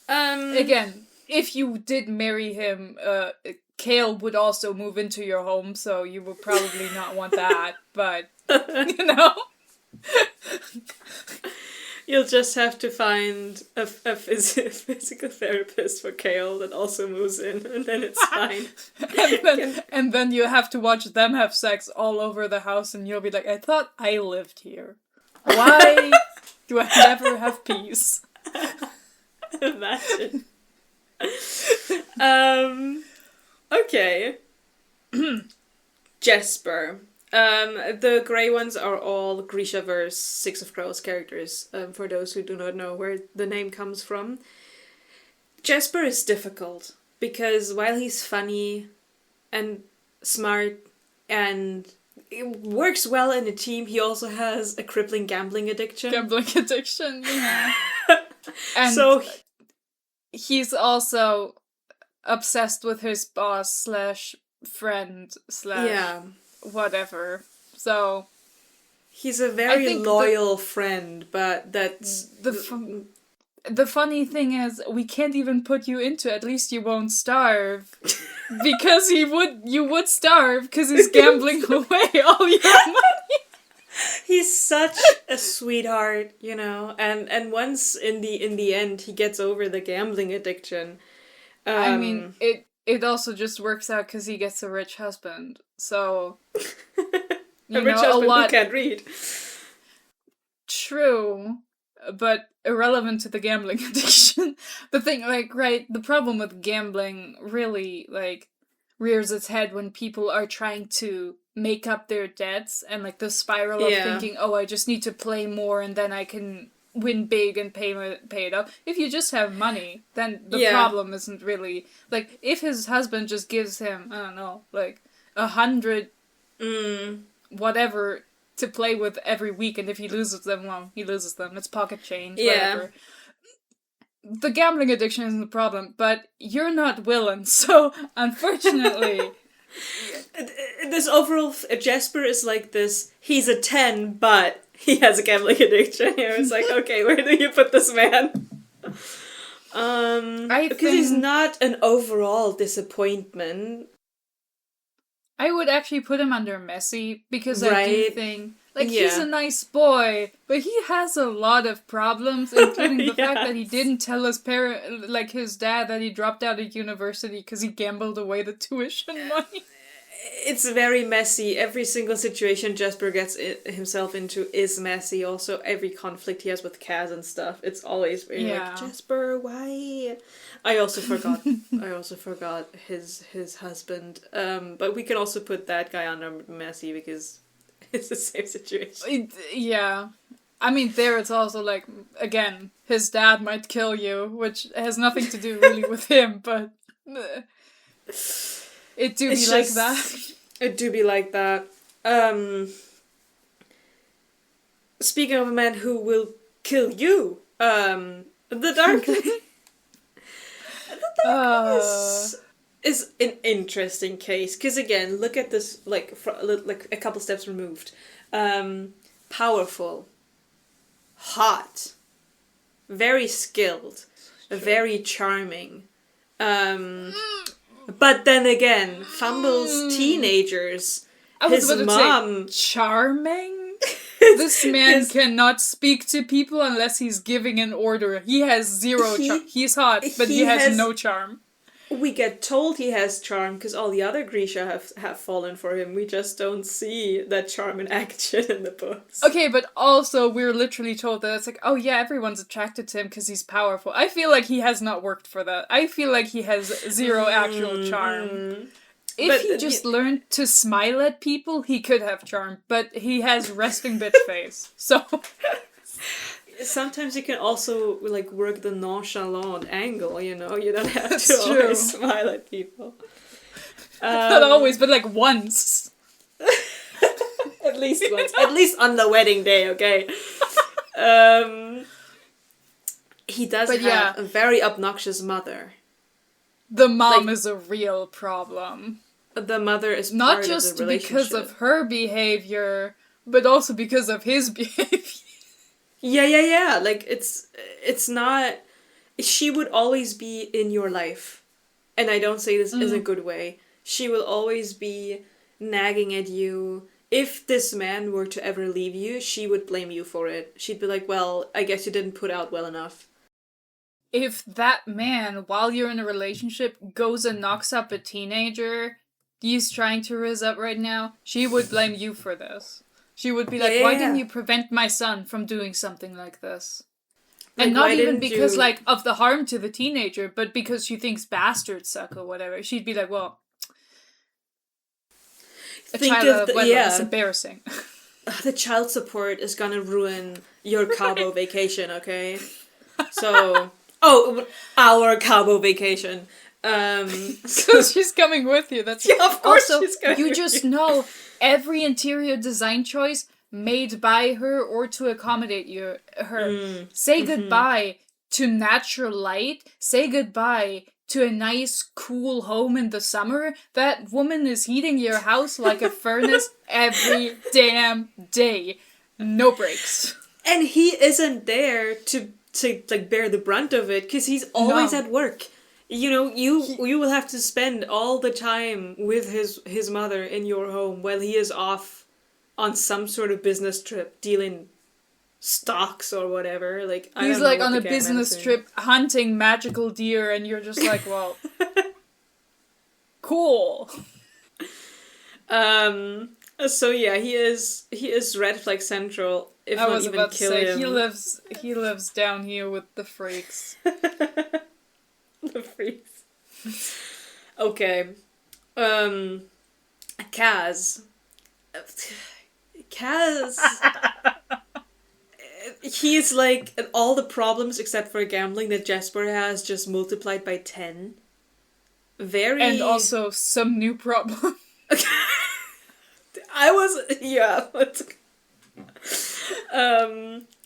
Again, if you did marry him, Kale would also move into your home, so you would probably not want that, but, you know. You'll just have to find a physical therapist for Kale that also moves in, and then it's fine. and then you have to watch them have sex all over the house, and you'll be like, I thought I lived here. Why do I never have peace? Imagine. Okay. Jesper. The grey ones are all Grishaverse Six of Crows characters, for those who do not know where the name comes from. Jesper is difficult, because while he's funny and smart and it works well in a team, he also has a crippling gambling addiction. Yeah. And so he's also obsessed with his boss slash friend slash whatever. So he's a very loyal friend, but that's the funny thing is we can't even put you into At Least You Won't Starve. Because you would starve because he's gambling away all your money. He's such a sweetheart, you know, and once in the end he gets over the gambling addiction. I mean, it also just works out because he gets a rich husband. So a rich husband who can't read. True, but irrelevant to the gambling addiction. The thing, the problem with gambling really, rears its head when people are trying to make up their debts and, the spiral of thinking, oh, I just need to play more and then I can win big and pay it up. If you just have money, then the problem isn't really, if his husband just gives him, I don't know, 100 whatever to play with every week, and if he loses them, well, he loses them. It's pocket change, whatever. The gambling addiction isn't the problem, but you're not willing, so unfortunately... This overall, Jesper is like this, he's a 10, but he has a gambling addiction. Here it's like, okay, where do you put this man? Because he's not an overall disappointment. I would actually put him under messy, because I do think, he's a nice boy, but he has a lot of problems, including the fact that he didn't tell his his dad, that he dropped out of university because he gambled away the tuition money. It's very messy. Every single situation Jesper gets himself into is messy. Also, every conflict he has with Kaz and stuff, it's always like, Jesper, why? I also forgot his husband. But we can also put that guy under messy because it's the same situation. I mean, there it's also again, his dad might kill you, which has nothing to do really with him, but it do be like that. It do be like that. Speaking of a man who will kill you, the Darkling. Is an interesting case, because again, look at this a couple steps removed. Powerful, hot, very skilled, very charming. But then again, fumbles teenagers. His mom charming. This man cannot speak to people unless he's giving an order. He has zero charm. He's hot, but he has no charm. We get told he has charm because all the other Grisha have fallen for him. We just don't see that charm in action in the books. Okay, but also we're literally told that it's oh yeah, everyone's attracted to him because he's powerful. I feel like he has not worked for that. I feel like he has zero actual charm. If he just learned to smile at people, he could have charm, but he has resting bitch face. So... Sometimes you can also work the nonchalant angle, you know? You don't have to always smile at people. Not always, but once. At least once. At least on the wedding day, okay? He does have a very obnoxious mother. The mom is a real problem. The mother is not part just of the relationship. Because of her behavior, but also because of his behavior. Yeah. It's not... She would always be in your life. And I don't say this in a good way. She will always be nagging at you. If this man were to ever leave you, she would blame you for it. She'd be like, well, I guess you didn't put out well enough. If that man, while you're in a relationship, goes and knocks up a teenager he's trying to rizz up right now, she would blame you for this. She would be like, why didn't you prevent my son from doing something like this? And not even because, of the harm to the teenager, but because she thinks bastards suck or whatever. She'd be like, well... A think child of out of the, wedlock is yeah, embarrassing. the child support is gonna ruin your Cabo vacation, okay? So, oh, our Cabo vacation. So, Because she's coming with you. That's yeah, of course also she's coming you with just you. know every interior design choice made by her or to accommodate her. Say goodbye to natural light. Say goodbye to a nice, cool home in the summer. That woman is heating your house like a furnace every damn day. No breaks. And he isn't there to like bear the brunt of it because he's always No. at work. You know, you will have to spend all the time with his mother in your home while he is off on some sort of business trip dealing stocks or whatever. Like, I He's don't know like what on the a cat man is business doing. trip hunting magical deer, and you're just like, well, cool. So yeah, he is red flag central, if I not was even about to kill say him. he lives down here with the freaks. The freeze. Okay. Kaz. Kaz. He's like all the problems except for gambling that Jesper has just multiplied by 10. Very. And also some new problem. I was. Yeah.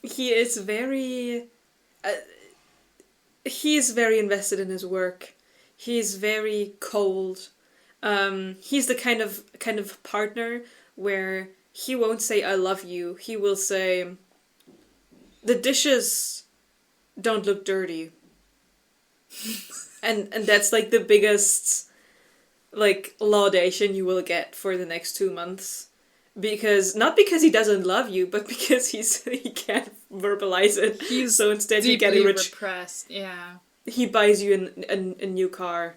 He is very. He is very invested in his work. He's very cold. He's the kind of partner where he won't say "I love you." He will say, "The dishes don't look dirty," and that's like the biggest like laudation you will get for the next 2 months. Because not because he doesn't love you, but because he can't verbalize it. He's so instead you get deeply a rich. repressed. Yeah. He buys you a new car,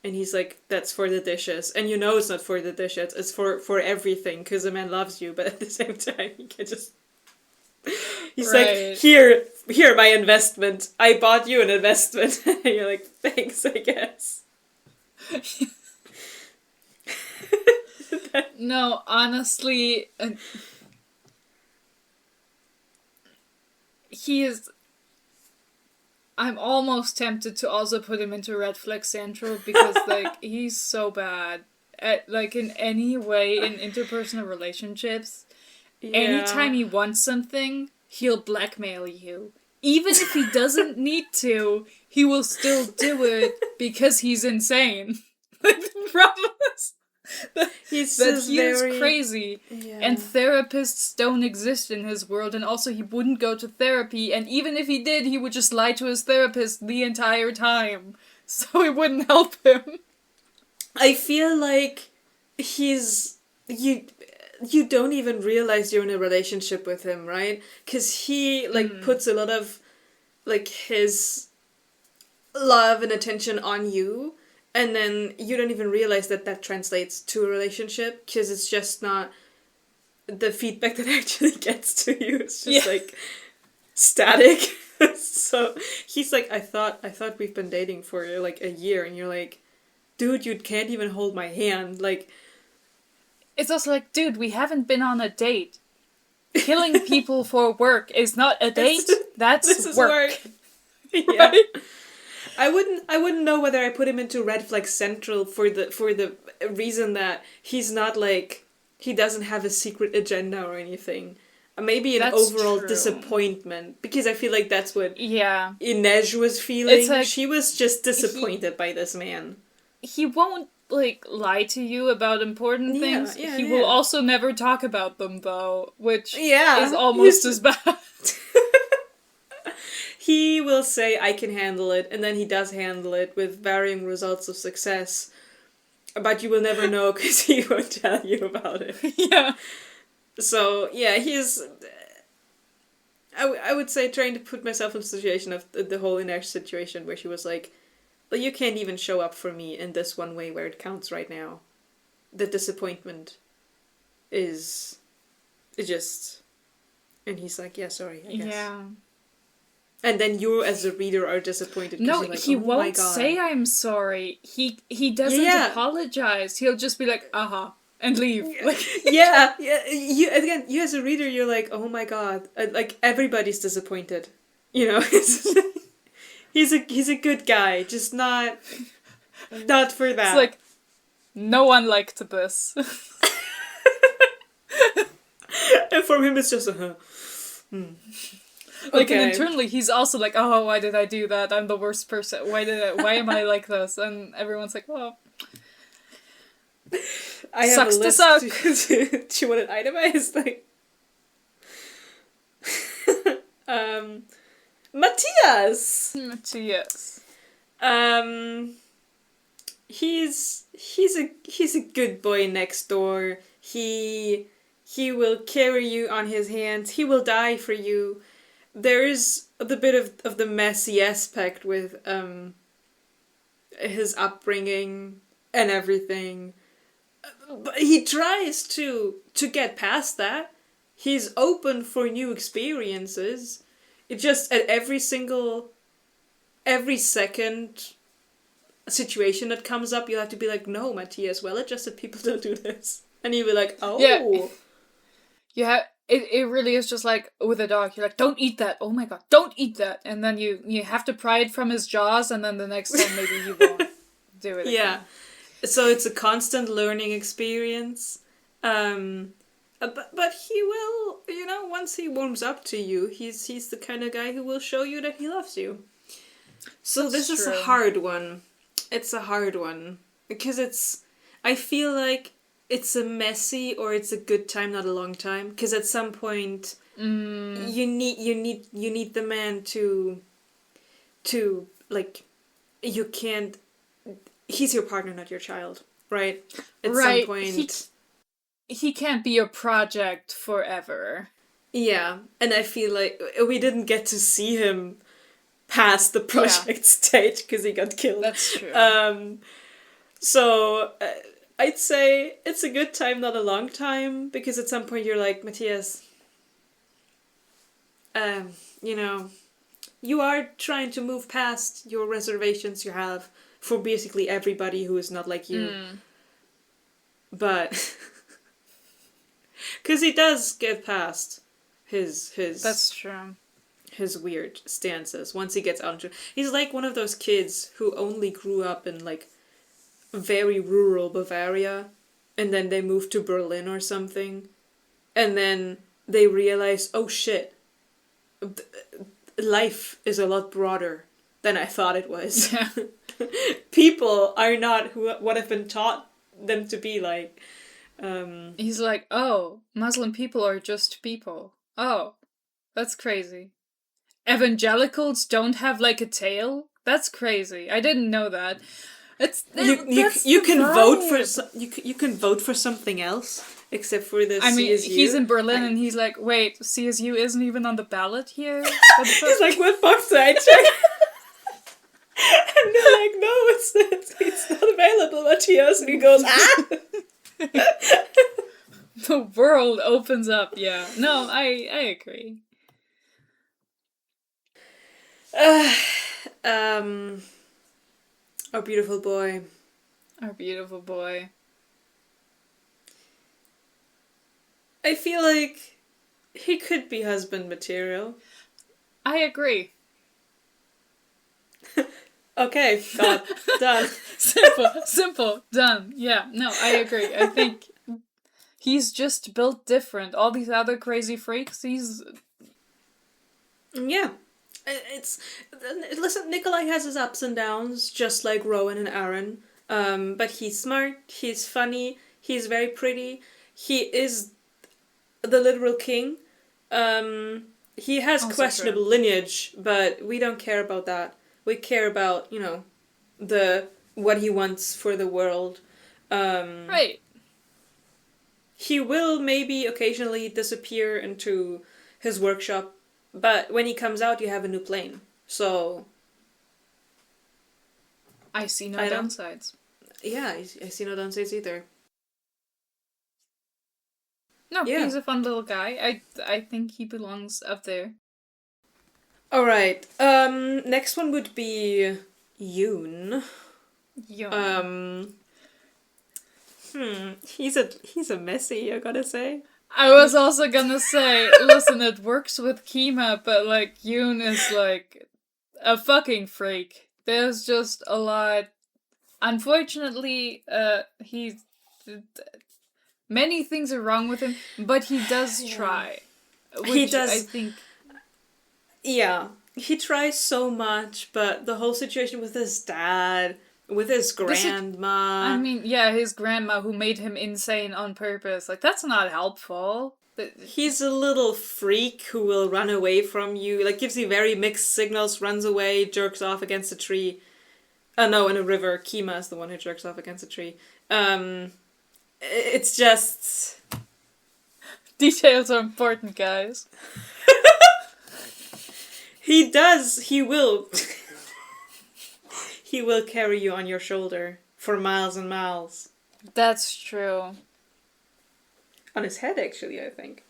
and he's like, "That's for the dishes," and you know it's not for the dishes. It's for everything because the man loves you, but at the same time he can just. He's like, Right. here, my investment. I bought you an investment, and you're like, thanks, I guess. No, honestly, he is. I'm almost tempted to also put him into Red Flag Central because, like, he's so bad at, like, in any way in interpersonal relationships. Yeah. Anytime he wants something, he'll blackmail you. Even if he doesn't need to, he will still do it because he's insane. Like, the problem is that He's he just is very crazy. Yeah. And therapists don't exist in his world, and also he wouldn't go to therapy, and even if he did, he would just lie to his therapist the entire time. So it wouldn't help him. I feel like he's you don't even realize you're in a relationship with him, right? Because he like puts a lot of like his love and attention on you, and then you don't even realize that translates to a relationship because it's just not the feedback that actually gets to you. It's just like static. So he's like, I thought we've been dating for like a year, and you're like, dude, you can't even hold my hand. Like, It's also like, dude, we haven't been on a date. Killing people for work is not a date. That's this is work. Yeah. Right? I wouldn't know whether I put him into Red Flag Central for the reason that he's not like, he doesn't have a secret agenda or anything. Maybe an That's overall true. disappointment, because I feel like that's what Yeah. Inej was feeling. It's like, she was just disappointed by this man. He won't, like, lie to you about important things. Yeah, He will also never talk about them, though, which is almost as bad. He will say, I can handle it, and then he does handle it with varying results of success. But you will never know because he won't tell you about it. Yeah. So, yeah, he's... I would say trying to put myself in the situation of the whole Inej situation where she was like, well, you can't even show up for me in this one way where it counts right now. The disappointment is just... And he's like, yeah, sorry, I guess. Yeah. And then you, as a reader, are disappointed. No, you're like, he oh my won't God. say I'm sorry. He doesn't apologize. He'll just be like, uh-huh. and leave. Like, yeah. You as a reader, you're like, oh my god, like everybody's disappointed. You know, he's a good guy, just not for that. It's like, no one liked this. And for him, it's just a. Like, and internally, he's also like, oh, why did I do that? I'm the worst person. Why am I like this? And everyone's like, well, I have sucks a list to suck. Do you want it itemized? Like, Matthias. Yes. He's a good boy next door. He will carry you on his hands. He will die for you. There is the bit of the messy aspect with his upbringing and everything. But he tries to get past that. He's open for new experiences. It just at every second situation that comes up, you have to be like, no, Matthias, well-adjusted people don't do this. And you'll be like, oh. Yeah, it really is just like with a dog. You're like, don't eat that. Oh my god, don't eat that. And then you have to pry it from his jaws, and then the next time maybe you won't do it again. Yeah. So it's a constant learning experience. But he will, once he warms up to you, he's the kind of guy who will show you that he loves you. So this is a hard one. It's a hard one. Because I feel like it's a messy or it's a good time, not a long time. Because at some point, you need the man to like, you can't, he's your partner, not your child, right? At some point. He can't be a project forever. Yeah, and I feel like we didn't get to see him past the project stage because he got killed. That's true. So I'd say it's a good time, not a long time, because at some point you're like, Matthias, you are trying to move past your reservations you have for basically everybody who is not like you. But because he does get past his that's true. His weird stances once he gets out. He's like one of those kids who only grew up in like very rural Bavaria, and then they moved to Berlin or something, and then they realize, oh shit, life is a lot broader than I thought it was. Yeah. People are not what I've been taught them to be like. He's like, oh, Muslim people are just people. Oh, that's crazy. Evangelicals don't have like a tail? That's crazy. I didn't know that. You can vote for you can vote for something else except for the CSU. I mean, he's in Berlin and he's like, wait, CSU isn't even on the ballot here? He's like, what box do I check? And they're like, no, it's not available, Matthias. And he goes, ah! The world opens up, yeah. No, I agree. Our beautiful boy. Our beautiful boy. I feel like he could be husband material. I agree. Okay, God, done. Simple, done. Yeah, no, I agree. I think he's just built different. All these other crazy freaks, he's... Yeah. Listen, Nikolai has his ups and downs, just like Rowan and Aaron. But he's smart, he's funny, he's very pretty. He is the literal king. He has also questionable lineage, but we don't care about that. We care about, what he wants for the world. Right. He will maybe occasionally disappear into his workshop, but when he comes out, you have a new plane. So... I see no downsides. Yeah, I see no downsides either. No, he's a fun little guy. I think he belongs up there. Alright, next one would be Yoon. He's a messy, I gotta say. I was also gonna say, listen, it works with Kima, but like Yoon is like a fucking freak. There's just a lot. Unfortunately, many things are wrong with him, but he does try. Which He does. I think. Yeah, he tries so much, but the whole situation with his dad, with his grandma. I mean, yeah, his grandma who made him insane on purpose. Like, that's not helpful. He's a little freak who will run away from you, like gives you very mixed signals, runs away, jerks off against a tree. No, in a river. Kima is the one who jerks off against a tree. It's just... Details are important, guys. He does. He will. He will carry you on your shoulder for miles and miles. That's true. On his head, actually, I think.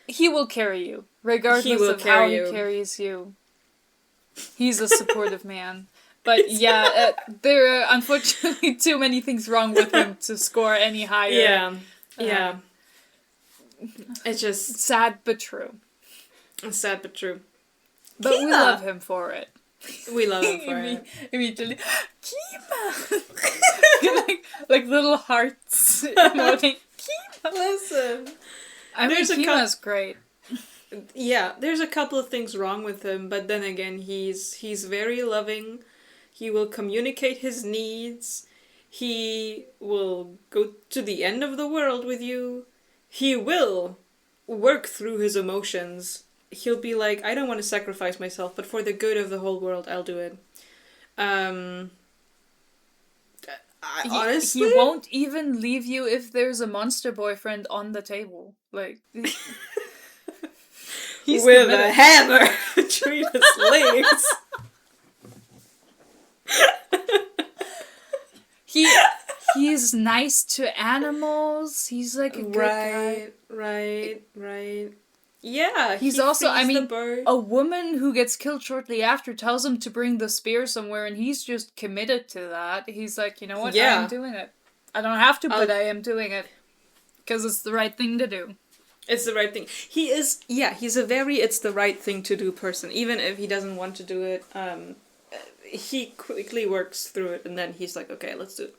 He will carry you, regardless of how he carries you. He's a supportive man. But yeah, there are unfortunately too many things wrong with him to score any higher. Yeah. It's just... sad but true. Sad but true. But Kima! We love him for it. We love him for it. Immediately, Kima! like little hearts emoting. Kima! Listen. I mean, Kima's great. Yeah, there's a couple of things wrong with him, but then again, he's very loving. He will communicate his needs. He will go to the end of the world with you. He will work through his emotions. He'll be like, I don't want to sacrifice myself, but for the good of the whole world, I'll do it. Honestly, he won't even leave you if there's a monster boyfriend on the table. Like, he's with a hammer between his legs. He's nice to animals. He's like a good guy. Right. Yeah, he's also, I mean, a woman who gets killed shortly after tells him to bring the spear somewhere, and he's just committed to that. He's like, you know what, yeah. I'm doing it. I don't have to, but I am doing it. Because it's the right thing to do. It's the right thing. He's a very it's the right thing to do person. Even if he doesn't want to do it, he quickly works through it, and then he's like, okay, let's do it.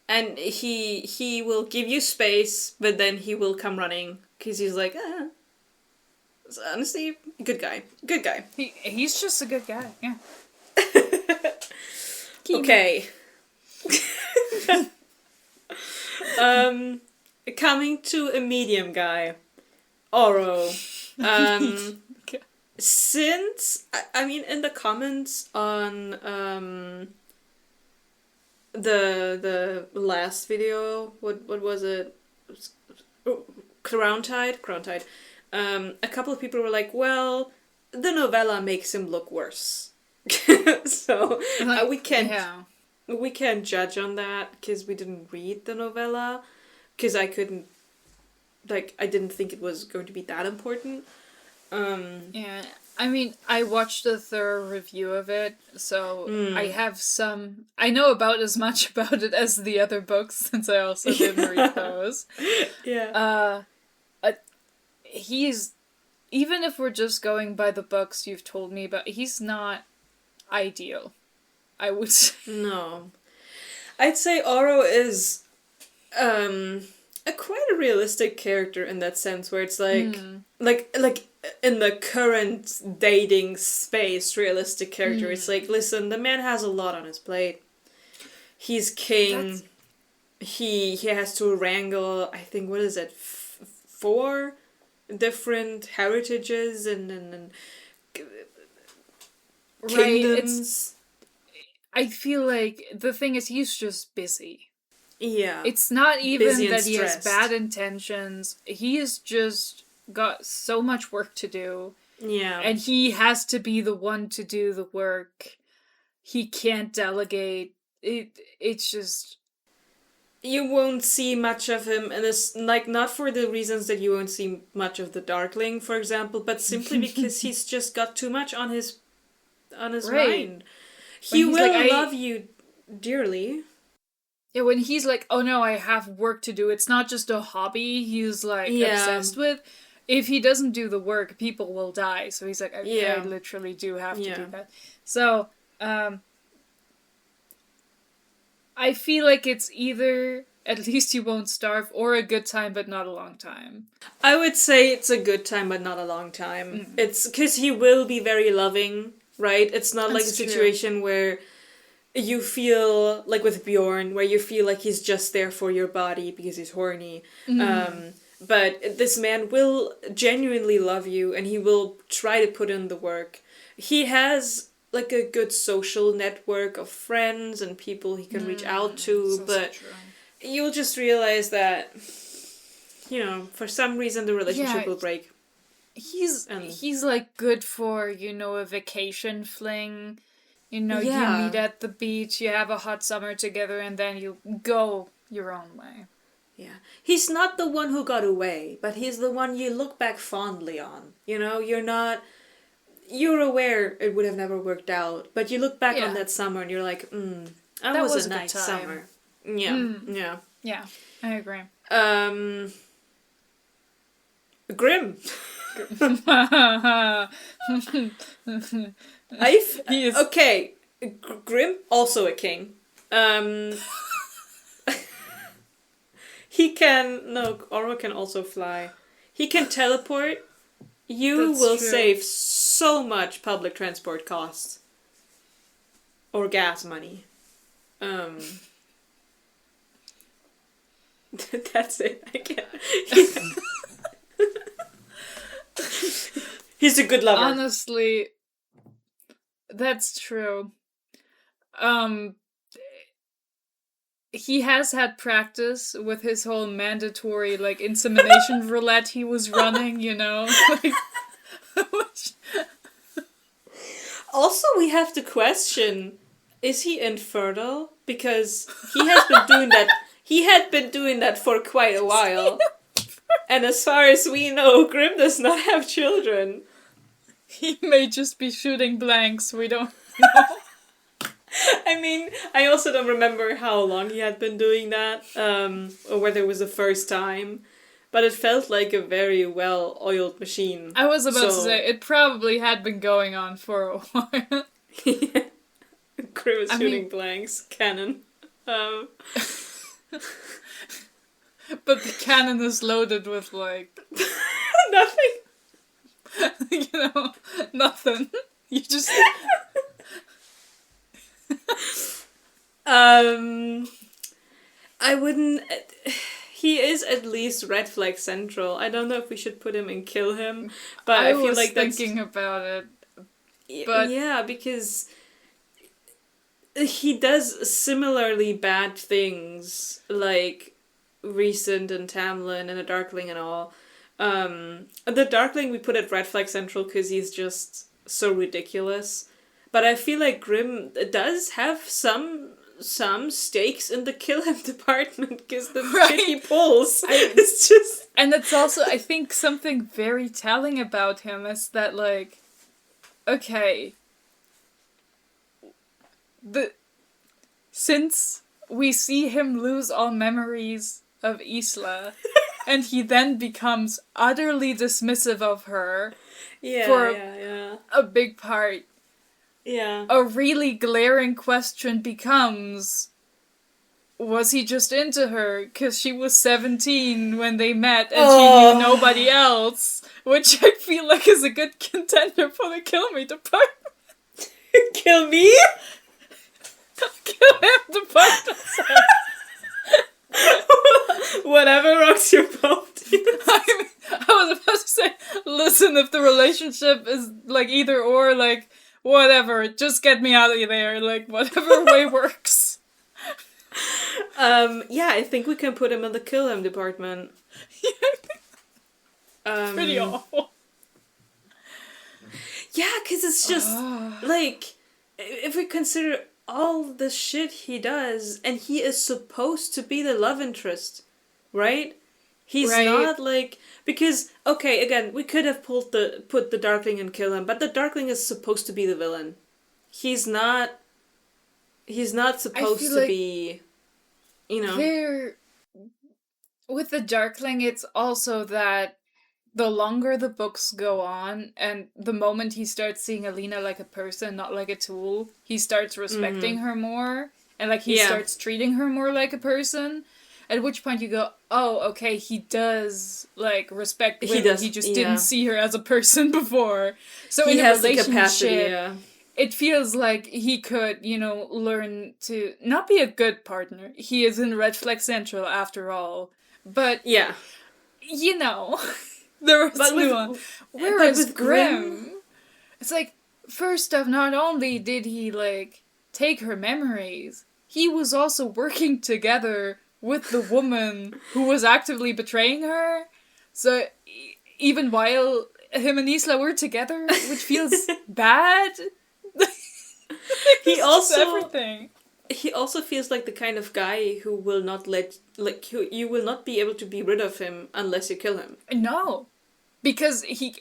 And he will give you space, but then he will come running, because he's like, So honestly, good guy. He's just a good guy, yeah. Okay. Coming to a medium guy. Oro. Since, I mean, in the comments on the last video, what was it? Crown Tide. A couple of people were like, well, the novella makes him look worse. So we can't judge on that because we didn't read the novella, because I didn't think it was going to be that important. Yeah, I mean, I watched a thorough review of it, so I know about as much about it as the other books, since I also didn't read those. Yeah. He's, even if we're just going by the books you've told me about, he's not ideal, I would say. No. I'd say Oro is quite a realistic character in that sense, where it's like in the current dating space, realistic character. It's like, listen, the man has a lot on his plate. He's king. He has to wrangle, I think, what is it, 4 different heritages and kingdoms. I feel like the thing is, he's just busy. Yeah. It's not even that he has bad intentions. He has just got so much work to do. Yeah. And he has to be the one to do the work. He can't delegate. It's just... You won't see much of him, and it's like, not for the reasons that you won't see much of the Darkling, for example, but simply because he's just got too much on his mind. He will love you dearly. Yeah, when he's like, oh no, I have work to do. It's not just a hobby he's like Yeah, obsessed with. If he doesn't do the work, people will die. So he's like, I yeah, literally do have to yeah. do that. So, I feel like it's either at least you won't starve or a good time but not a long time. I would say it's a good time, but not a long time. Mm. It's because he will be very loving, right? It's not like a That's true. situation where you feel like with Bjorn, where you feel like he's just there for your body because he's horny. Mm. But this man will genuinely love you, and he will try to put in the work. He has like a good social network of friends and people he can reach out That's to, also but true. you'll just realize that, for some reason the relationship Yeah, will break. And he's like good for, a vacation fling. You yeah, meet at the beach, you have a hot summer together, and then you go your own way. yeah. He's not the one who got away, but he's the one you look back fondly on. You're aware it would have never worked out, but you look back on Yeah, that summer and you're like, that that was was a a good nice time. summer. Yeah, Mm. yeah. Yeah, I agree. Um, Grim. He is. Okay, Grim, also a king. He can, no, Oro can also fly. He can teleport. You That's will true. save so much public transport costs. Or gas money. That's it. I can't. He's a good lover. Honestly, that's true. Um, he has had practice with his whole mandatory like insemination roulette he was running. Like, which- Also, we have to question: is he infertile? Because he has been doing that. He had been doing that for quite a while. And as far as we know, Grim does not have children. he may just be shooting blanks. We don't know. I mean, I also don't remember how long he had been doing that, or whether it was the first time. But it felt like a very well-oiled machine. I was about to say it probably had been going on for a while. Grim is shooting blanks. Cannon. But the cannon is loaded with like Nothing. Nothing. You just I wouldn't. He is at least red flag central. I don't know if we should put him and kill him, but I feel was like that's thinking about it. But yeah, because he does similarly bad things like Recent and Tamlin and the Darkling and all. The Darkling we put at red flag central because he's just so ridiculous. But I feel like Grim does have some stakes in the kill him department because the shit he pulls is just. And it's also, I think, something very telling about him is that, like, okay, since we see him lose all memories of Isla, and he then becomes utterly dismissive of her for a big part. Yeah. A really glaring question becomes, was he just into her because she was 17 when they met and she knew nobody else? Which I feel like is a good contender for the Kill Me department. Kill me? Kill him department. Whatever rocks your boat. I was about to say, listen, if the relationship is like either or, like, whatever, just get me out of there, like, whatever way works. Yeah, I think we can put him in the kill him department. Pretty awful. Yeah, because it's just, like, if we consider all the shit he does, and he is supposed to be the love interest, right? He's not, like, because, okay, again, we could have put the Darkling and kill him, but the Darkling is supposed to be the villain. He's not He's not supposed to be, you know. With the Darkling, it's also that the longer the books go on, and the moment he starts seeing Alina like a person, not like a tool, he starts respecting her more, and like he starts treating her more like a person. At which point you go, oh, okay, he does like respect women. He just didn't see her as a person before. So he in a relationship, it feels like he could, learn to not be a good partner. He is in Red Flag Central after all. But, there was nuance. Whereas Grimm, it's like, first off, not only did he, like, take her memories, he was also working together with the woman who was actively betraying her. So, even while him and Isla were together, which feels bad, he also everything. He also feels like the kind of guy who will not you will not be able to be rid of him unless you kill him. No. Because he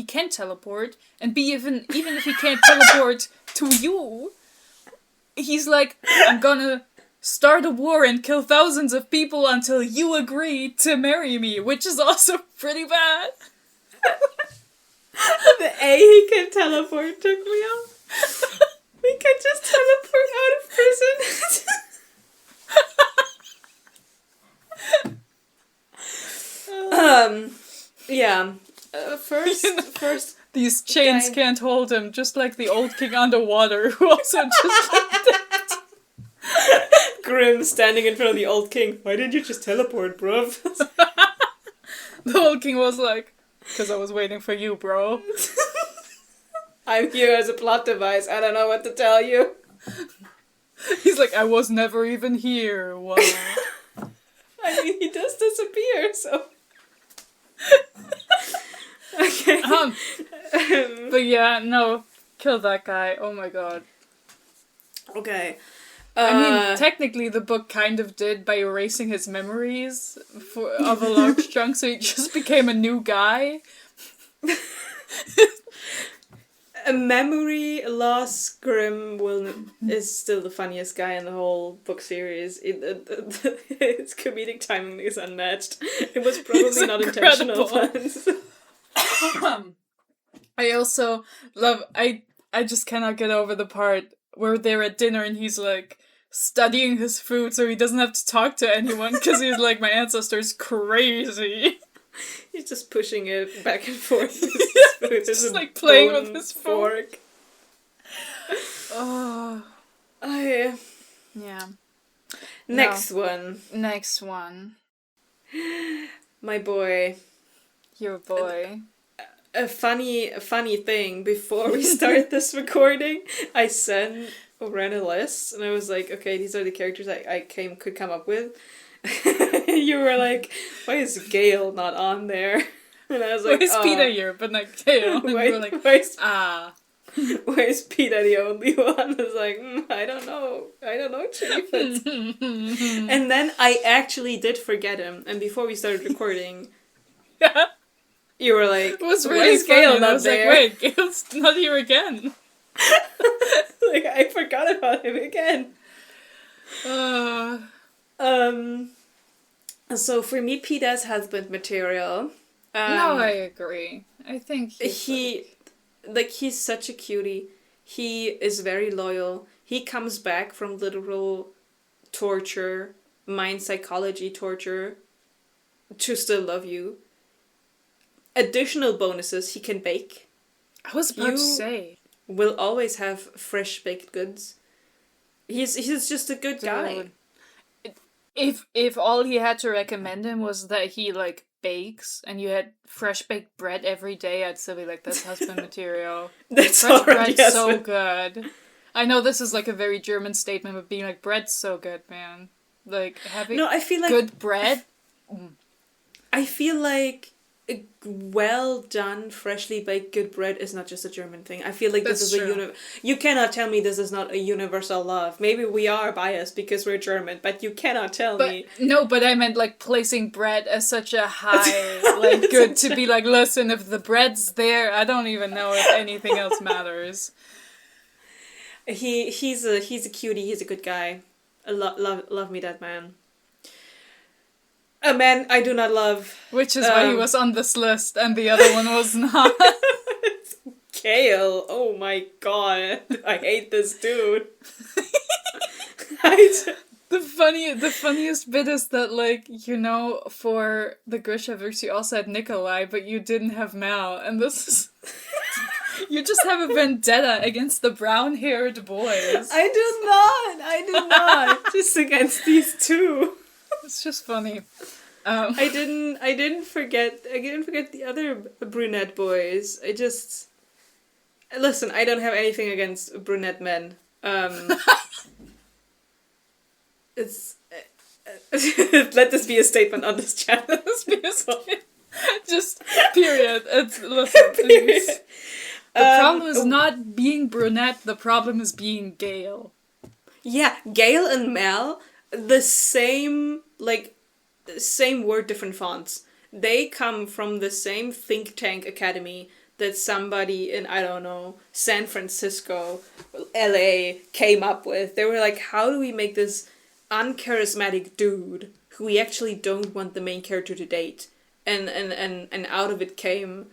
can teleport, and B, even if he can't teleport to you, he's like, I'm gonna start a war and kill thousands of people until you agree to marry me, which is also pretty bad. The he can teleport took me off. We can just teleport out of prison. Yeah. First. These chains can't hold him, just like the old king underwater, who also just like that. Grimm standing in front of the old king. Why didn't you just teleport, bruv? The old king was like, because I was waiting for you, bro. I'm here as a plot device. I don't know what to tell you. He's like, I was never even here. Wow. I mean, he does disappear, so... Okay. But yeah, no. Kill that guy. Oh my god. Okay. I mean, technically the book kind of did by erasing his memories of a large chunk, so he just became a new guy. A memory loss, Grimm is still the funniest guy in the whole book series. His comedic timing is unmatched. It was probably not intentional. I also love... I just cannot get over the part where they're at dinner and he's like studying his food so he doesn't have to talk to anyone because he's like, my ancestor's crazy. He's just pushing it back and forth. He's just like playing with his fork. Oh. Yeah. Next one. My boy. Your boy. A funny thing, before we start this recording, I ran a list, and I was like, okay, these are the characters I could come up with. You were like, why is Gale not on there? And I was like, why is Peter here, but not Gale? And why, you were like, why is Peter the only one? I was like, I don't know, Chief. And then I actually did forget him, and before we started recording... You were like, it was really Gale not there? Like, wait, Gale's not here again. Like, I forgot about him again. So for me, Pete has husband material. No, I agree. I think he's such a cutie. He is very loyal. He comes back from literal torture, mind psychology torture, to still love you. Additional bonuses, he can bake. I was about to say. Will always have fresh baked goods. He's just a good guy. If all he had to recommend him was that he like bakes and you had fresh baked bread every day, I'd still be like, that's husband material. That's fresh bread's so good. I know this is like a very German statement, but being like, bread's so good, man. Like having I feel like good bread. I feel like well done, freshly baked good bread is not just a German thing. I feel like this is you cannot tell me this is not a universal love. Maybe we are biased because we're German, but you cannot tell me. No, but I meant like placing bread as such a high, like good to be like, listen, if the bread's there, I don't even know if anything else matters. He's a cutie. He's a good guy. Love me that man. A man I do not love. Which is why he was on this list and the other one was not. Kale. Oh my god. I hate this dude. I The funniest bit is that, like, you know, for the Grishaverse you also had Nikolai, but you didn't have Mal, and this is... You just have a vendetta against the brown-haired boys. I do not. Just against these two. It's just funny. I didn't forget the other brunette boys. Listen, I don't have anything against brunette men. It's let this be a statement on this channel. Just period. Listen. Period. The problem is not being brunette. The problem is being Gale. Yeah, Gale and Mel, the same word, different fonts. They come from the same think tank academy that somebody in, I don't know, San Francisco, LA came up with. They were like, how do we make this uncharismatic dude who we actually don't want the main character to date? And out of it came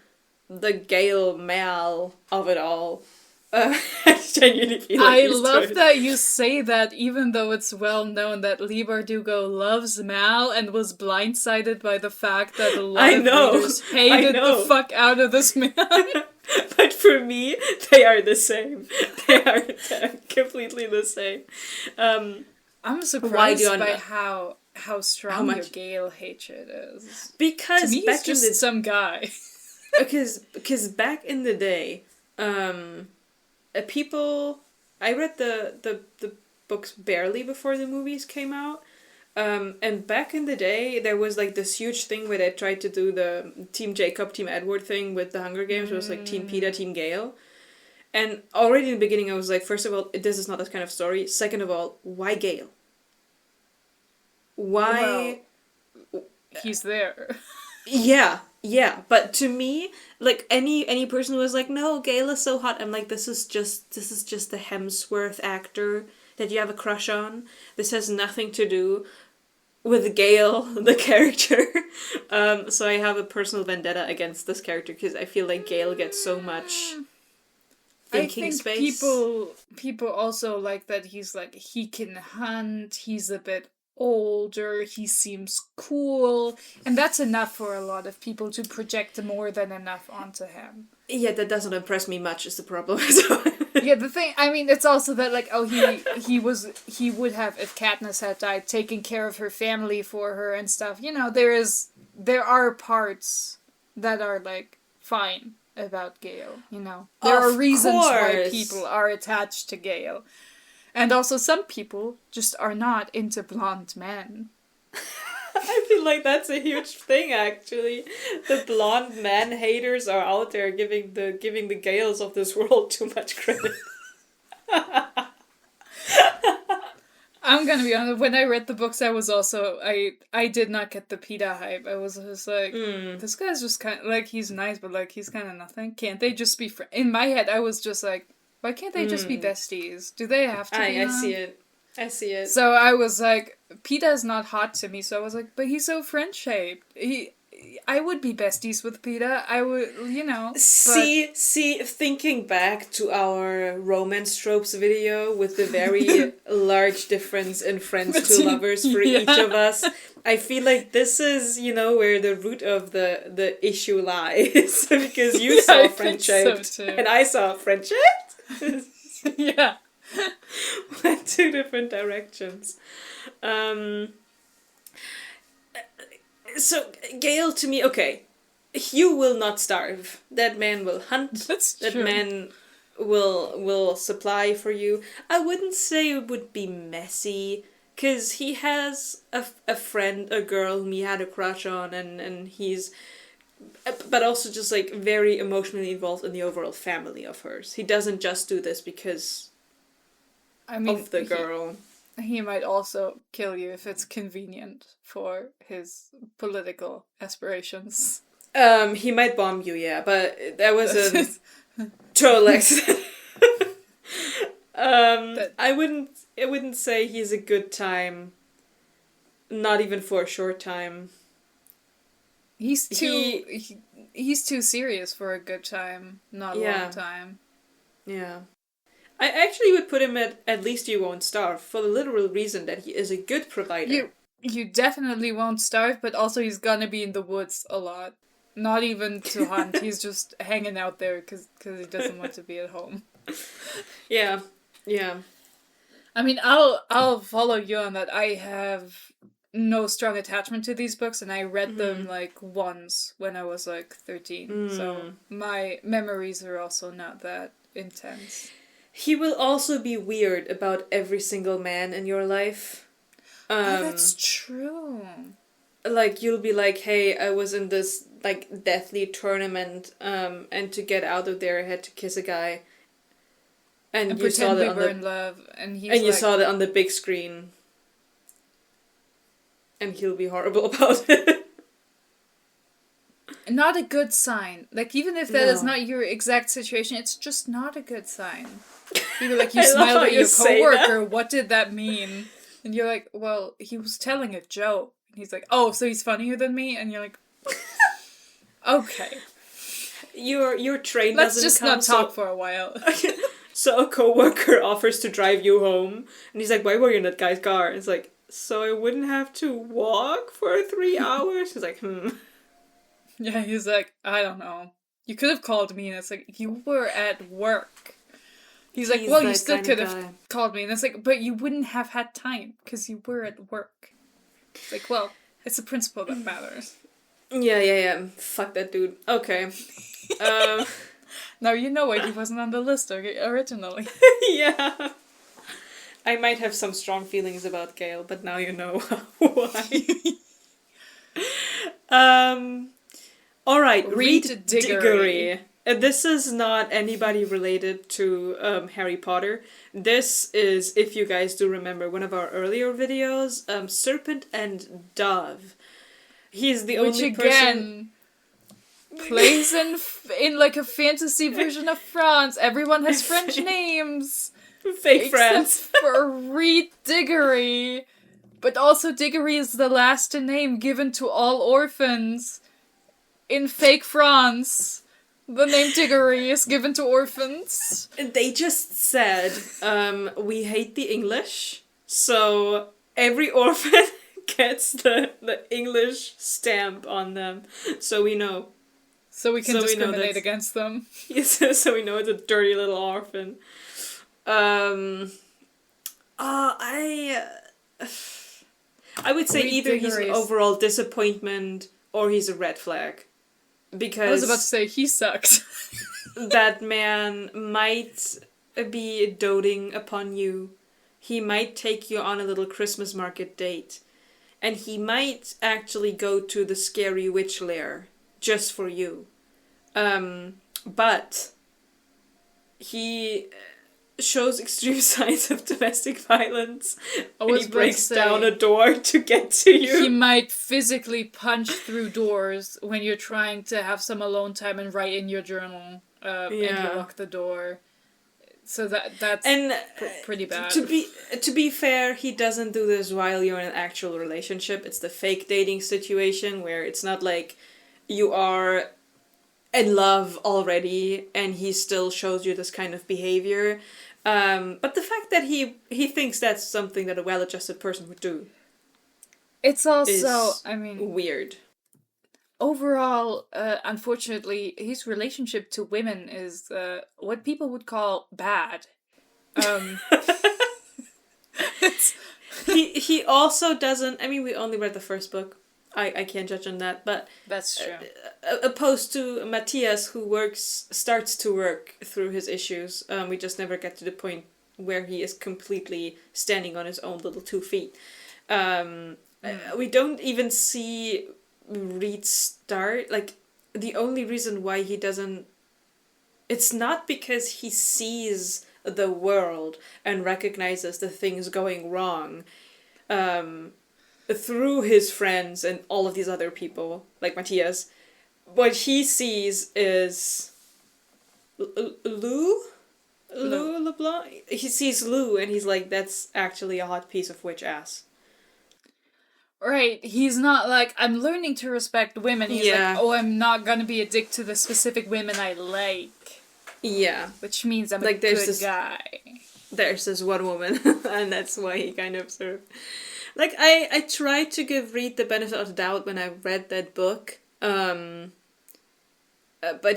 the Gale Mal of it all. I genuinely feel like I love that you say that, even though it's well known that Leigh Bardugo loves Mal and was blindsided by the fact that a lot of readers hated the fuck out of this man. But for me, they are the same. They are completely the same. I'm surprised by how strong your Gale hatred is. Because to me, he's just some guy. Because back in the day, people... I read the books barely before the movies came out. And back in the day, there was like this huge thing where they tried to do the Team Jacob, Team Edward thing with the Hunger Games. It was like Team Peeta, Team Gale. And already in the beginning I was like, first of all, this is not that kind of story. Second of all, why Gale? Why... Well, he's there. Yeah. But to me, like, any person who was like, no, Gale is so hot, I'm like, this is just the Hemsworth actor that you have a crush on. This has nothing to do with Gale, the character. So I have a personal vendetta against this character because I feel like Gale gets so much thinking space. People also like that he's like, he can hunt, he's a bit older, he seems cool, and that's enough for a lot of people to project more than enough onto him. Yeah, that doesn't impress me much is the problem. Yeah, the thing, I mean, it's also that, like, oh, he would have, if Katniss had died, taken care of her family for her and stuff. You know, there are parts that are, like, fine about Gale, you know. There are reasons why people are attached to Gale. And also some people just are not into blonde men. I feel like that's a huge thing, actually. The blonde man haters are out there giving the Gales of this world too much credit. I'm gonna be honest, when I read the books, I was also, I did not get the Peeta hype. I was just like, this guy's just kind of, like, he's nice, but, like, he's kind of nothing. Can't they just be friends? In my head, I was just like, why can't they just be besties? Do they have to be? I see it. So I was like, Peeta's not hot to me, so I was like, but he's so friend-shaped. I would be besties with Peeta. I would, you know. See, thinking back to our romance tropes video with the very large difference in friends to lovers for each of us, I feel like this is, you know, where the root of the issue lies. Because you saw friend-shaped, so and I saw friend-shaped. Yeah. Went two different directions. So, Gale, to me, okay, Hugh will not starve. That man will hunt. That's that true. man will supply for you. I wouldn't say it would be messy, because he has a friend, a girl whom he had a crush on, and he's... But also just, like, very emotionally involved in the overall family of hers. He doesn't just do this because of the girl. He might also kill you if it's convenient for his political aspirations. He might bomb you, yeah, but that was a total accident. I wouldn't say he's a good time. Not even for a short time. He's too serious for a good time, not a long time. Yeah. I actually would put him at least you won't starve, for the literal reason that he is a good provider. You definitely won't starve, but also he's gonna be in the woods a lot. Not even to hunt, he's just hanging out there because he doesn't want to be at home. Yeah. I mean, I'll follow you on that. I have no strong attachment to these books, and I read them like once when I was like 13. So my memories are also not that intense. He will also be weird about every single man in your life. That's true. Like, you'll be like, hey, I was in this like deathly tournament, and to get out of there I had to kiss a guy. And you saw that in love, and you saw that on the big screen. And he'll be horrible about it. Not a good sign. Like, even if that is not your exact situation, it's just not a good sign. You're like, you smiled at your coworker, what did that mean? And you're like, well, he was telling a joke. And he's like, oh, so he's funnier than me? And you're like, okay. Your train Let's doesn't just come, not talk for a while. So a coworker offers to drive you home, and he's like, why were you in that guy's car? And it's like, so I wouldn't have to walk for 3 hours? He's like, Yeah, he's like, I don't know. You could have called me, and it's like, you were at work. He's like, well, you still could have called me. And it's like, but you wouldn't have had time, because you were at work. It's like, well, it's the principle that matters. Yeah. Fuck that dude. Okay. Now you know why he wasn't on the list originally. Yeah. I might have some strong feelings about Gale, but now you know why. Alright, Reed Diggory. This is not anybody related to Harry Potter. This is, if you guys do remember one of our earlier videos, Serpent and Dove. He's the only person... plays in like a fantasy version of France. Everyone has French names. Fake France. Except for Reed Diggory. But also Diggory is the last name given to all orphans. In fake France, the name Diggory is given to orphans. They just said, we hate the English, so every orphan gets the English stamp on them, so we know. So we can discriminate against them. Yes, so we know it's a dirty little orphan. I would say either he's an overall disappointment or he's a red flag. Because I was about to say, he sucks. That man might be doting upon you. He might take you on a little Christmas market date. And he might actually go to the scary witch lair just for you. But he shows extreme signs of domestic violence. And he breaks down a door to get to you. He might physically punch through doors when you're trying to have some alone time and write in your journal. And you lock the door. So that's pretty bad. To be fair, he doesn't do this while you're in an actual relationship. It's the fake dating situation where it's not like you are in love already and he still shows you this kind of behavior. But the fact that he thinks that's something that a well-adjusted person would do. It's also, is weird. Overall, unfortunately, his relationship to women is what people would call bad. He also doesn't. I mean, we only read the first book. I can't judge on that, but that's true. Opposed to Matthias, who starts to work through his issues. We just never get to the point where he is completely standing on his own little 2 feet. We don't even see Reed start. Like, the only reason why he doesn't... It's not because he sees the world and recognizes the things going wrong through his friends and all of these other people, like Matthias. What he sees is Lou blah. He sees Lou and he's like, that's actually a hot piece of witch ass. Right, he's not like, I'm learning to respect women. He's like, oh, I'm not gonna be a dick to the specific women I like. Yeah. Which means I'm like, a good guy. There's this one woman, and that's why he kind of sort of... Like, I tried to give Reed the benefit of the doubt when I read that book, but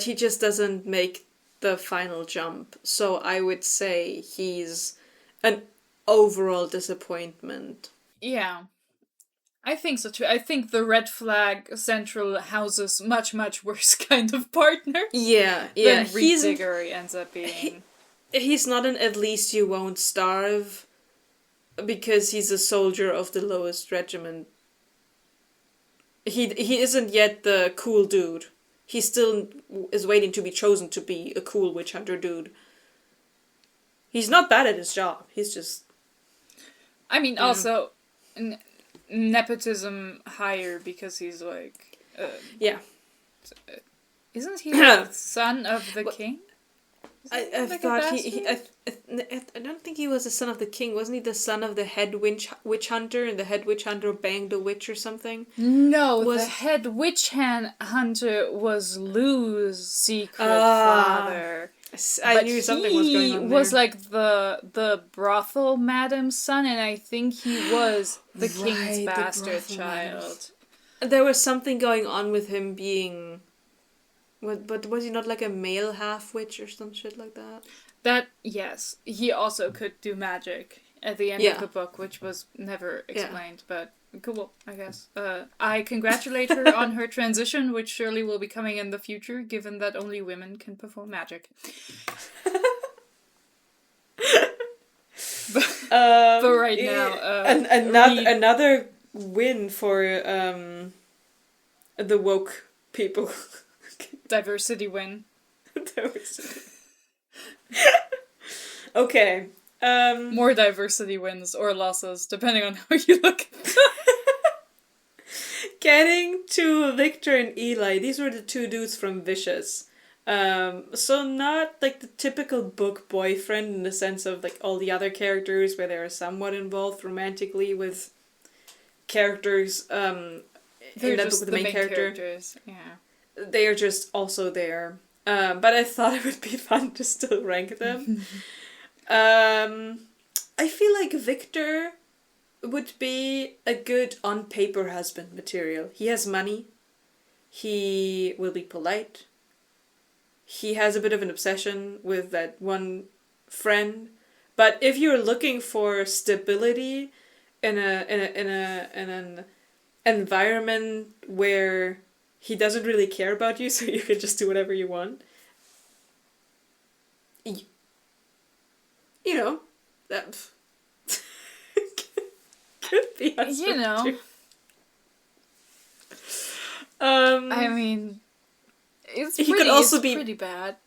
he just doesn't make the final jump. So I would say he's an overall disappointment. Yeah. I think so too. I think the Red Flag Central houses much, much worse kind of partner. Yeah. Than Reed Diggory ends up being. He's not an at least you won't starve, because he's a soldier of the lowest regiment. He isn't yet the cool dude. He still is waiting to be chosen to be a cool witch hunter dude. He's not bad at his job. He's just... I mean, also... nepotism higher because he's like... yeah. Isn't he the son of the king? I thought I don't think he was the son of the king. Wasn't he the son of the head witch hunter, and the head witch hunter banged a witch or something? No, the head witch hunter was Lou's secret father. I knew something was going on there. He was like the brothel madam's son, and I think he was the king's bastard child. There was something going on with him being... But was he not like a male half-witch or some shit like that? Yes. He also could do magic at the end of the book, which was never explained, but cool, I guess. I congratulate her on her transition, which surely will be coming in the future, given that only women can perform magic. but right now... another win for the woke people. Diversity win. Diversity. Okay. More diversity wins or losses, depending on how you look at it. Getting to Victor and Eli, these were the two dudes from Vicious. So not like the typical book boyfriend in the sense of like all the other characters where they are somewhat involved romantically with characters in that book with the main characters. Yeah. They are just also there. But I thought it would be fun to still rank them. I feel like Victor would be a good on-paper husband material. He has money. He will be polite. He has a bit of an obsession with that one friend. But if you're looking for stability in an environment where he doesn't really care about you, so you can just do whatever you want. You know, that could be us. You know. I mean, it's pretty bad.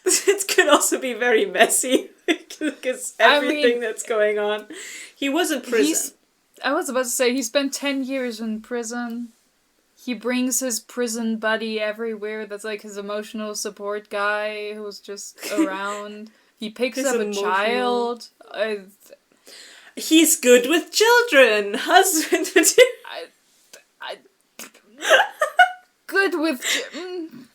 It could also be very messy, because everything that's going on. He was in prison. I was about to say, he spent 10 years in prison. He brings his prison buddy everywhere. That's like his emotional support guy who's just around. He picks up a child. He's good with children. Husband. Good with...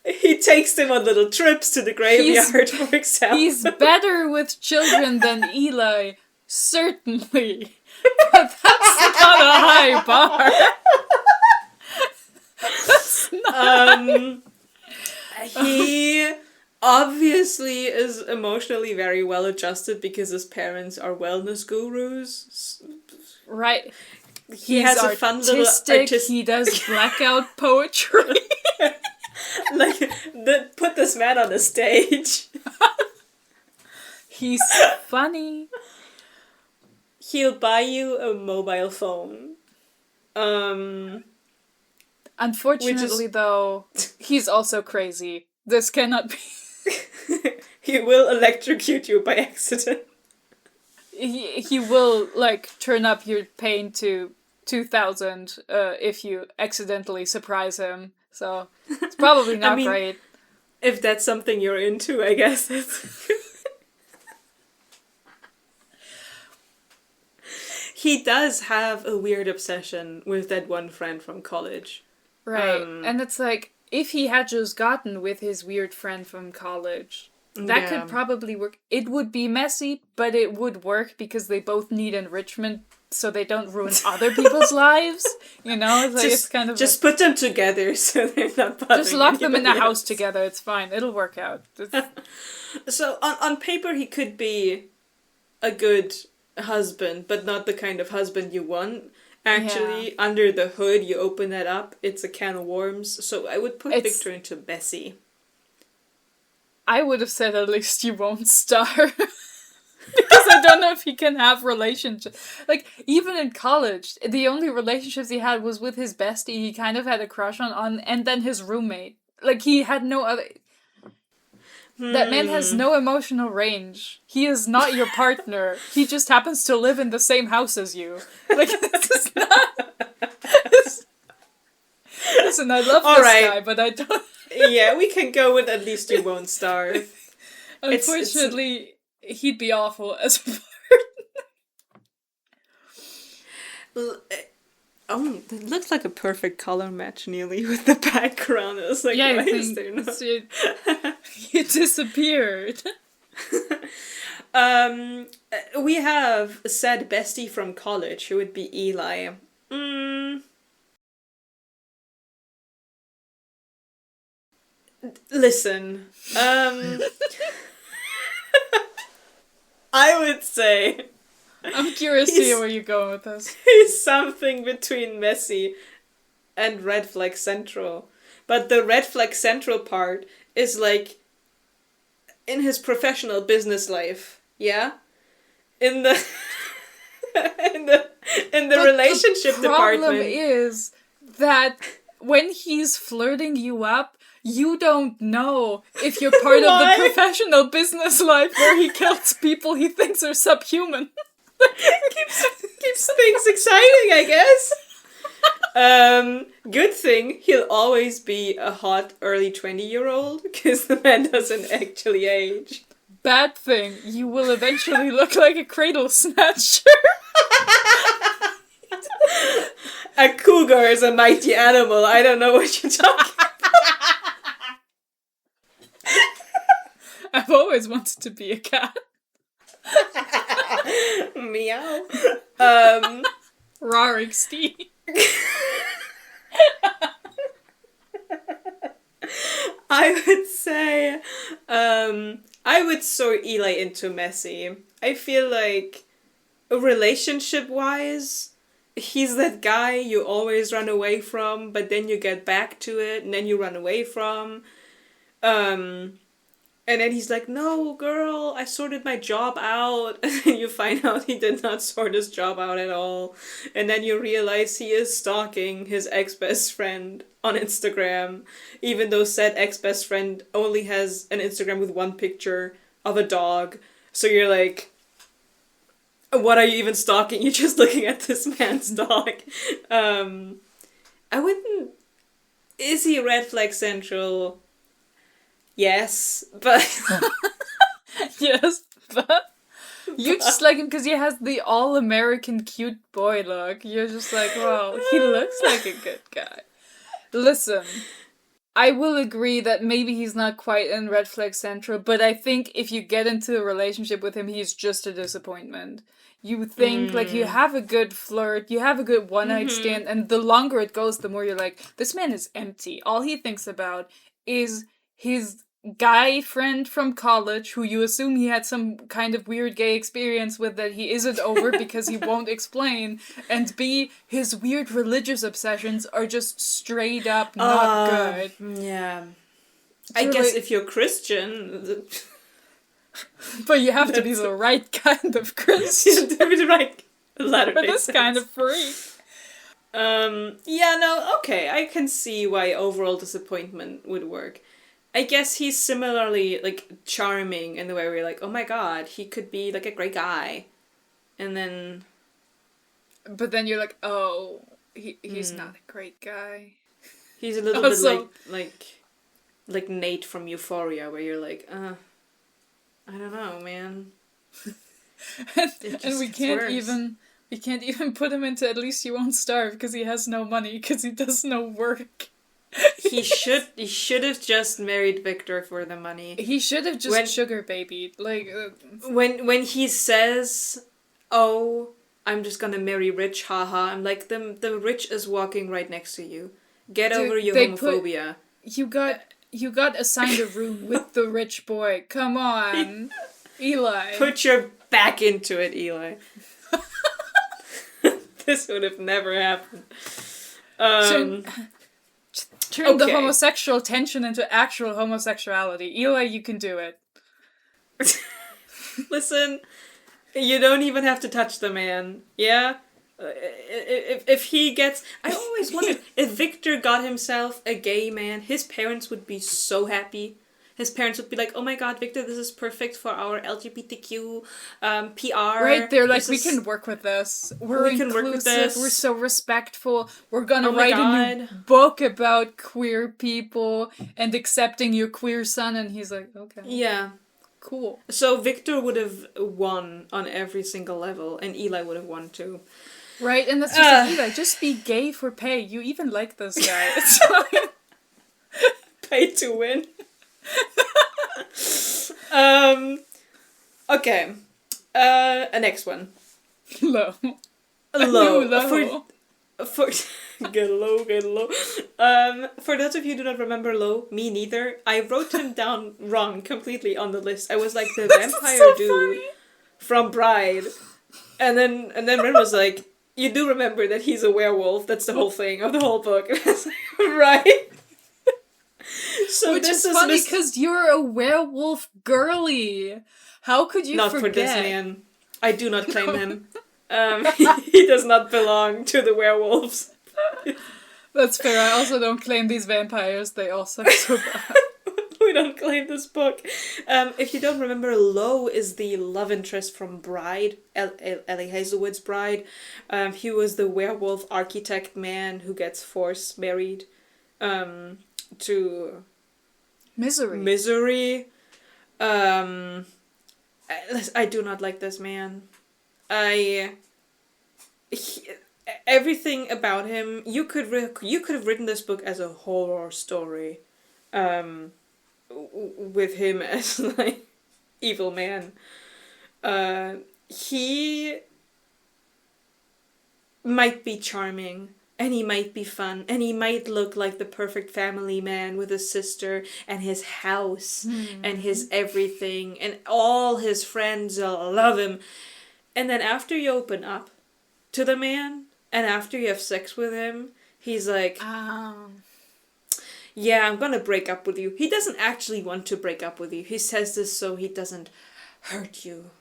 He takes them on little trips to the graveyard, for example. He's better with children than Eli. Certainly. But that's not a high bar. He obviously is emotionally very well adjusted because his parents are wellness gurus. Right. He has a fun little He does blackout poetry. Put this man on the stage. He's funny. He'll buy you a mobile phone. Unfortunately, though, he's also crazy. This cannot be... He will electrocute you by accident. He will, like, turn up your pain to 2000 if you accidentally surprise him. So, it's probably not great. If that's something you're into, I guess. he does have a weird obsession with that one friend from college. Right. And it's like, if he had just gotten with his weird friend from college, that could probably work. It would be messy, but it would work because they both need enrichment so they don't ruin other people's lives. You know? It's, like, it's kind of just put them together so they're not bothering just lock them in the else. house together. It's fine. It'll work out. So on paper he could be a good husband, but not the kind of husband you want. Actually, under the hood, you open that up, it's a can of worms. So I would put Victor into Bessie. I would have said at least you won't starve. Because I don't know if he can have relationships. Like, even in college, the only relationships he had was with his bestie he kind of had a crush on, and then his roommate. Like, he had no other... That man has no emotional range. He is not your partner. He just happens to live in the same house as you. Like, this is not... Listen, I love this guy, but I don't... Yeah, we can go with at least you won't starve. Unfortunately, he'd be awful as a partner. Oh, it looks like a perfect color match, nearly, with the background. I was like, why is there not... You disappeared. We have a said bestie from college, who would be Eli. Listen, I would say... I'm curious to hear where you're going with this. He's something between messy and Red Flag Central. But the Red Flag Central part is like in his professional business life, yeah? In the in the relationship department. The problem is that when he's flirting you up, you don't know if you're part of the professional business life where he kills people he thinks are subhuman. keeps things exciting, I guess. Good thing he'll always be a hot early 20-year-old because the man doesn't actually age. Bad thing, you will eventually look like a cradle snatcher. A cougar is a mighty animal. I don't know what you're talking about. I've always wanted to be a cat. Meow. Roaring Steve. I would say, I would sort Eli into messy. I feel like, relationship-wise, he's that guy you always run away from, but then you get back to it, and then you run away from. And then he's like, no, girl, I sorted my job out. And then you find out he did not sort his job out at all. And then you realize he is stalking his ex-best friend on Instagram, even though said ex-best friend only has an Instagram with one picture of a dog. So you're like, what are you even stalking? You're just looking at this man's dog. I wouldn't... Is he Red Flag Central? Yes, but... Yes, but... You just like him because he has the all-American cute boy look. You're just like, wow, he looks like a good guy. Listen, I will agree that maybe he's not quite in Red Flag Central, but I think if you get into a relationship with him, he's just a disappointment. You think, like, you have a good flirt, you have a good one-night stand, and the longer it goes, the more you're like, this man is empty. All he thinks about is his guy friend from college who you assume he had some kind of weird gay experience with that he isn't over because he won't explain, and B, his weird religious obsessions are just straight up not good. Yeah. So I guess if you're Christian... But you have to be the right kind of Christian. to be the right Latter-day For this Saints. kind of freak. Yeah, no, okay, I can see why overall disappointment would work. I guess he's similarly, like, charming in the way where you're like, oh my god, he could be, like, a great guy. And then... But then you're like, oh, he's not a great guy. He's a little bit like Nate from Euphoria, where you're like, I don't know, man. And we can't You can't even put him into At Least You Won't Starve because he has no money because he does no work. He should have just married Victor for the money. He should have just sugar babied. Like when he says, "Oh, I'm just gonna marry rich, haha," I'm like, the rich is walking right next to you. Get over your homophobia. You got assigned a room with the rich boy. Come on, Eli. Put your back into it, Eli. This would have never happened. Turn the homosexual tension into actual homosexuality. Eli, you can do it. Listen, you don't even have to touch the man. Yeah? If he gets... I always wondered, if Victor got himself a gay man, his parents would be so happy. His parents would be like, oh my god, Victor, this is perfect for our LGBTQ PR. Right, they're like, we can work with this. We're inclusive, we're so respectful. We're gonna write a new book about queer people and accepting your queer son. And he's like, okay. Yeah. Cool. So Victor would have won on every single level, and Eli would have won too. Right, and that's just like, Eli, just be gay for pay. You even like this guy. It's like... Pay to win. Okay. A next one. Low. Low. For get low. For those of you who do not remember Low, me neither. I wrote him down wrong completely on the list. I was like the vampire so dude from Bride, and then Ren was like, "You do remember that he's a werewolf? That's the whole thing of the whole book." And I was like, right. So which is funny because you're a werewolf girly. How could you not forget? For this man. I do not claim him. He does not belong to the werewolves. That's fair. I also don't claim these vampires. They all suck so bad. We don't claim this book. If you don't remember, Lo is the love interest from Bride, Ellie Hazelwood's Bride. He was the werewolf architect man who gets forced married to Misery. I do not like this man. Everything about him, you could have written this book as a horror story, with him as like evil man. He might be charming, and he might be fun, and he might look like the perfect family man with his sister and his house and his everything, and all his friends love him. And then after you open up to the man, and after you have sex with him, he's like, yeah, I'm gonna break up with you. He doesn't actually want to break up with you. He says this so he doesn't hurt you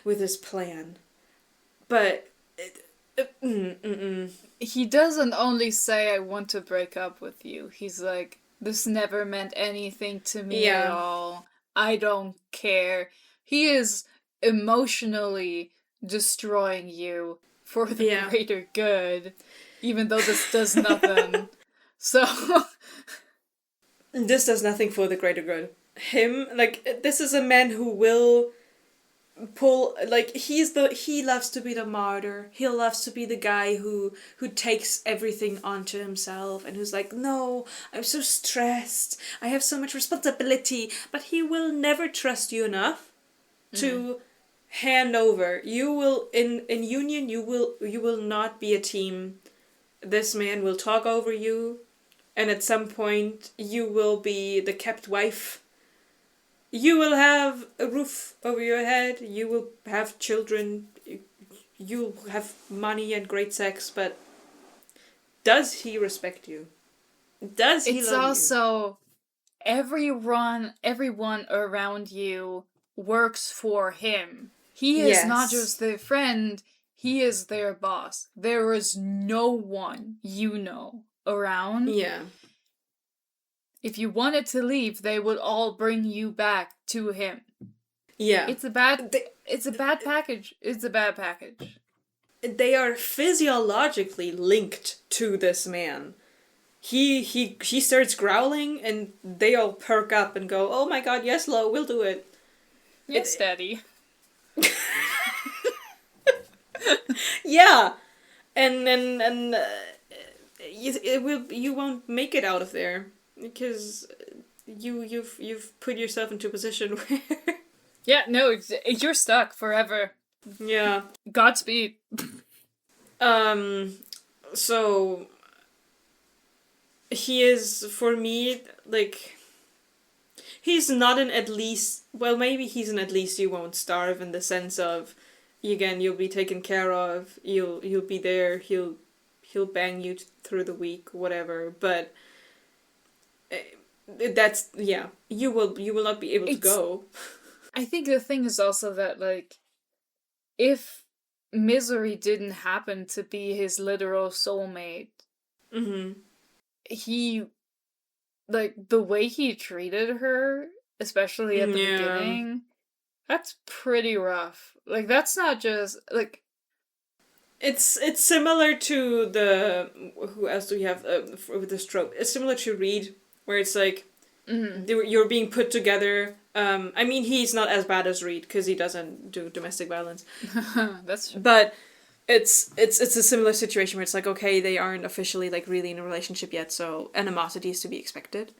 with his plan. But... He doesn't only say, I want to break up with you. He's like, this never meant anything to me at all. I don't care. He is emotionally destroying you for the greater good, even though this does nothing. So... This does nothing for the greater good. This is a man who will... pull, like, he loves to be the martyr. He loves to be the guy who takes everything onto himself and who's like, no, I'm so stressed, I have so much responsibility, but he will never trust you enough to hand over. You will, in union, you will not be a team. This man will talk over you, and at some point you will be the kept wife. You will have a roof over your head, you will have children, you'll have money and great sex, but does he respect you? Does he love you? It's also everyone around you works for him. He is not just their friend, he is their boss. There is no one around. Yeah. If you wanted to leave, they would all bring you back to him. Yeah. It's a bad package. It's a bad package. They are physiologically linked to this man. He starts growling and they all perk up and go, oh my god, yes, Lo, we'll do it. Yes, Daddy. Yeah, and you won't make it out of there because you've put yourself into a position where Yeah, no, you're stuck forever. yeah. Godspeed. Um. So he is for me like he's not an at least. Well, maybe he's an at least you won't starve in the sense of, again, you'll be taken care of. You'll be there. He'll bang you through the week, whatever. But that's yeah. You will not be able to go. I think the thing is also that, like, if Misery didn't happen to be his literal soulmate, Mm-hmm. he, like, the way he treated her, especially at the Yeah. beginning, that's pretty rough. Like, that's not just, like... It's similar to the who else do we have with the stroke? It's similar to Reed, where it's like you're being put together. I mean, he's not as bad as Reed because he doesn't do domestic violence. That's true. But it's a similar situation where it's like, okay, they aren't officially like really in a relationship yet, so animosity is to be expected.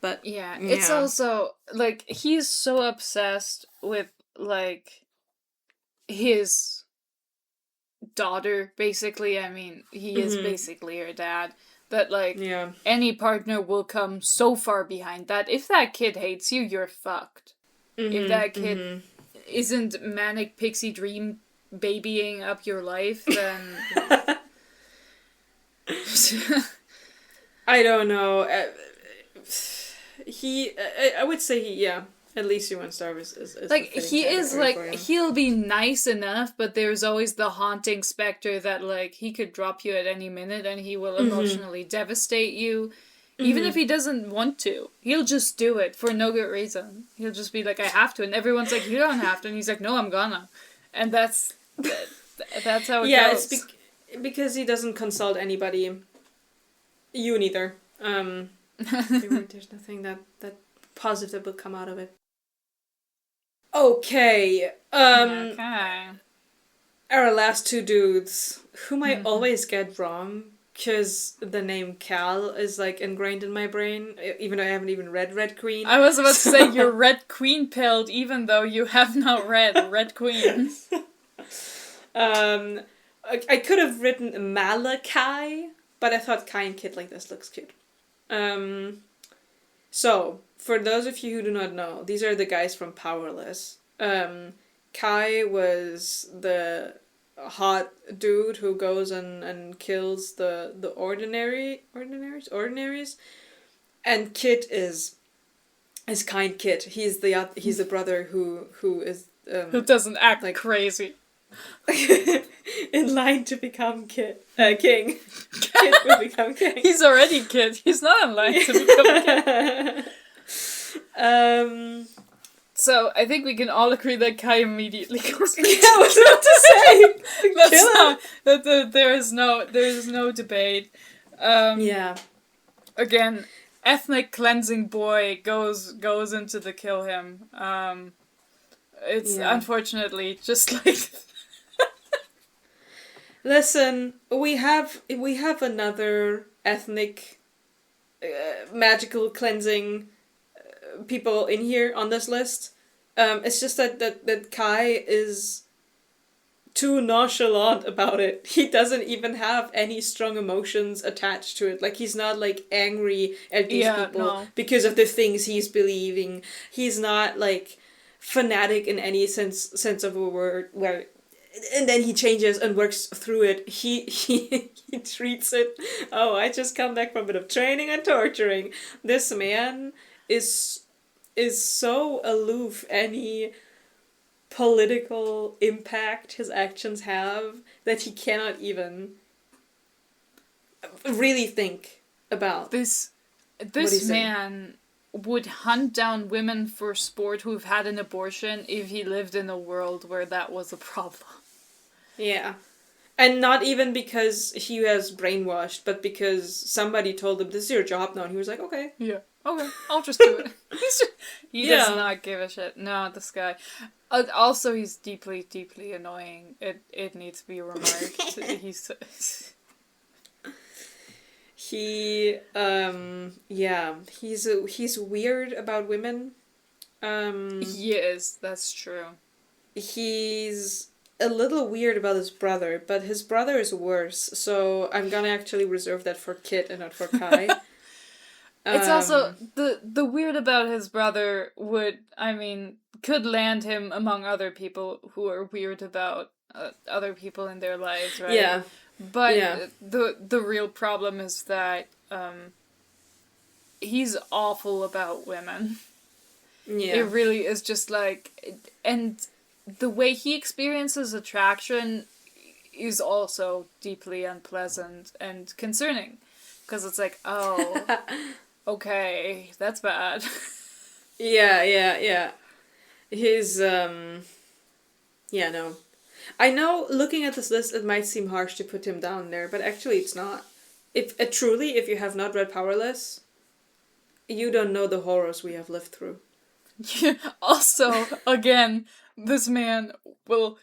But yeah, it's also like he's so obsessed with like his daughter, basically. I mean, he is basically her dad. That like any partner will come so far behind that. If that kid hates you, you're fucked. If that kid isn't manic pixie dream babying up your life, then I don't know. I would say at least you won't starve is like he is like for him. he'll be nice enough, but there's always the haunting specter that like he could drop you at any minute and he will emotionally devastate you. Even if he doesn't want to, he'll just do it for no good reason. He'll just be like, I have to, and everyone's like, you don't have to, and he's like, no, I'm gonna. And that's how it goes. It's because he doesn't consult anybody. You neither. There's nothing that positive will come out of it. Okay. Okay. Our last two dudes, whom I always get wrong, because the name Cal is like ingrained in my brain, even though I haven't even read Red Queen. I was about to say you're Red Queen pilled, even though you have not read Red Queen. I could have written Malachi, but I thought Kai and Kit like this looks cute. So, for those of you who do not know, these are the guys from Powerless. Kai was the hot dude who goes and kills the ordinaries, and Kit is kind Kit. He's the brother who is Who doesn't act like crazy. in line to become king. Kit will become king. He's already Kid. He's not in line to become king. So I think we can all agree that Kai immediately goes. Yeah, I was about to say. There is no debate. Again, ethnic cleansing boy goes into the kill him. It's unfortunately just like. Listen, we have another ethnic magical cleansing people in here on this list. It's just that Kai is too nonchalant about it. He doesn't even have any strong emotions attached to it. Like, he's not like angry at these people because of the things he's believing. He's not like fanatic in any sense of a word, where and then he changes and works through it. He treats it, oh, I just come back from a bit of training and torturing. This man is so aloof any political impact his actions have that he cannot even really think about this man would hunt down women for sport who've had an abortion if he lived in a world where that was a problem. Yeah. And not even because he was brainwashed, but because somebody told him, this is your job now. And he was like, okay. Yeah. Okay, I'll just do it. He does Yeah. not give a shit. No, this guy. Also, he's deeply, deeply annoying. It needs to be remarked. He's weird about women. He is, that's true. He's a little weird about his brother, but his brother is worse, so I'm gonna actually reserve that for Kit and not for Kai. It's also, the weird about his brother could land him among other people who are weird about other people in their lives, right? Yeah. But Yeah. the real problem is that he's awful about women. Yeah. It really is just like, and the way he experiences attraction is also deeply unpleasant and concerning. Because it's like, oh, okay, that's bad. Yeah. His, yeah, no. I know, looking at this list, it might seem harsh to put him down there, but actually it's not. If you have not read Powerless, you don't know the horrors we have lived through. Also, again, this man will,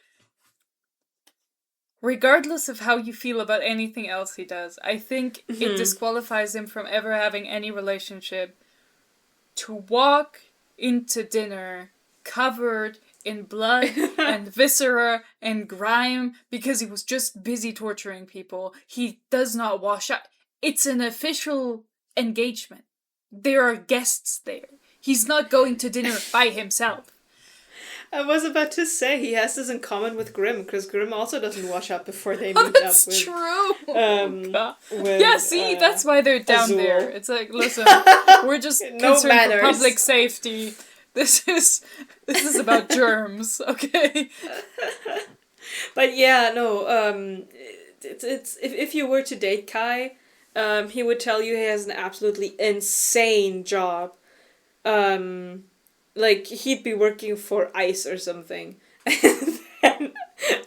regardless of how you feel about anything else he does, I think it disqualifies him from ever having any relationship to walk into dinner covered in blood and viscera and grime because he was just busy torturing people. He does not wash up. It's an official engagement. There are guests there. He's not going to dinner by himself. I was about to say he has this in common with Grimm, because Grimm also doesn't wash up before they meet up with. That's true. With, yeah, see, that's why they're down Azul. there. It's like, listen, we're just No concerned manners. for public safety. This is about germs, okay? But yeah, no. It's if you were to date Kai, he would tell you he has an absolutely insane job. Like he'd be working for ICE or something.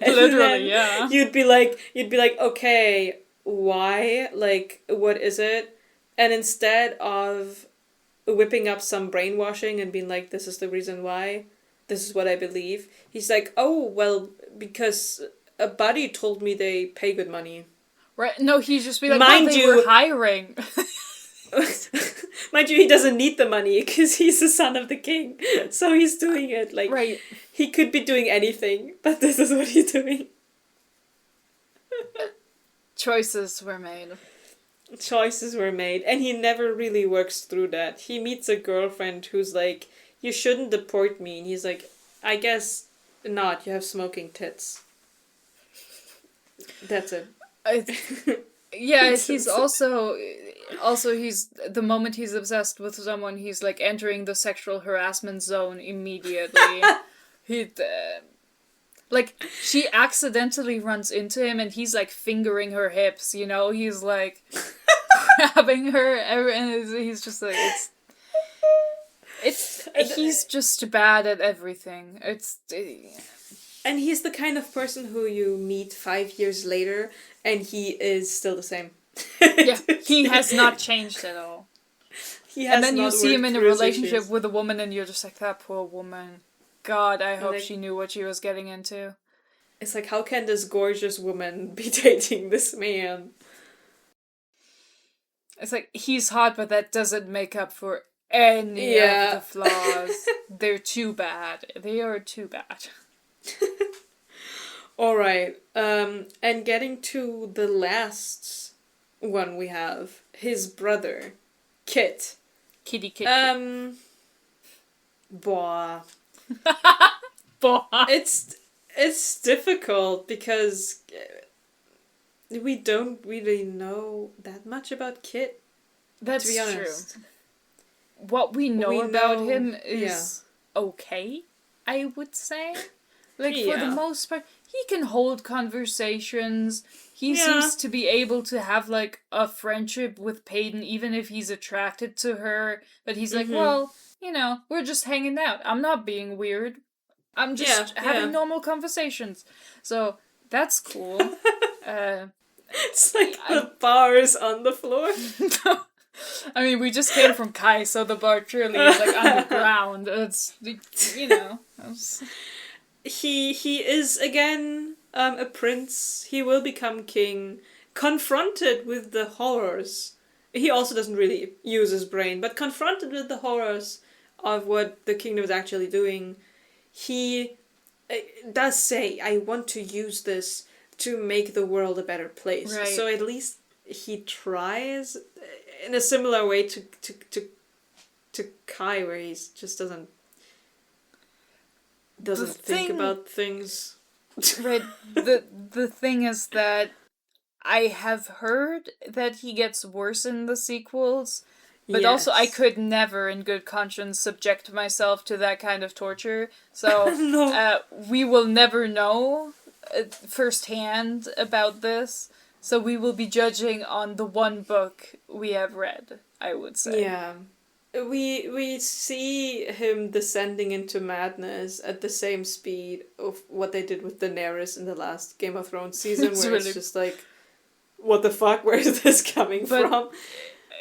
Literally, yeah. You'd be like, okay, why? Like, what is it? And instead of whipping up some brainwashing and being like, this is the reason why, this is what I believe, he's like, oh, well, because a buddy told me they pay good money. Right? No, he's just be like, Mind they you- were hiring. Mind you, he doesn't need the money because he's the son of the king. So he's doing it. Like, Right. he could be doing anything, but this is what he's doing. Choices were made. Choices were made, and he never really works through that. He meets a girlfriend who's like, you shouldn't deport me. And he's like, I guess not. You have smoking tits. That's it. Yeah, he's also he's, the moment he's obsessed with someone, he's like entering the sexual harassment zone immediately. Like, she accidentally runs into him and he's like fingering her hips, you know? He's like grabbing her and he's just like, he's just bad at everything. And he's the kind of person who you meet 5 years later and he is still the same. Yeah, he has not changed at all. And then you see him in a relationship with a woman and you're just like, that poor woman. God, I hope she knew what she was getting into. It's like, how can this gorgeous woman be dating this man? It's like, he's hot, but that doesn't make up for any of the flaws. They're too bad. They are too bad. Alright, and getting to the last one we have, his brother, Kit. Kitty Kit. Boah. Boah. It's difficult because we don't really know that much about Kit. That's to be honest. true. What we know about him is okay, I would say. Like, for the most part, he can hold conversations. He seems to be able to have, like, a friendship with Peyton, even if he's attracted to her. But he's like, well, you know, we're just hanging out. I'm not being weird. I'm just having normal conversations. So, that's cool. It's like the bars on the floor. I mean, we just came from Kai, so the bar truly is like underground. It's, you know. He is again a prince. He will become king, confronted with the horrors. He also doesn't really use his brain, but confronted with the horrors of what the kingdom is actually doing, he does say, "I want to use this to make the world a better place." Right. So at least he tries in a similar way to Kai, where he just doesn't think about things. Right. The thing is that I have heard that he gets worse in the sequels, but also I could never in good conscience subject myself to that kind of torture. So No. We will never know firsthand about this. So we will be judging on the one book we have read, I would say. Yeah. We see him descending into madness at the same speed of what they did with Daenerys in the last Game of Thrones season, where it's just like, what the fuck? Where is this coming from?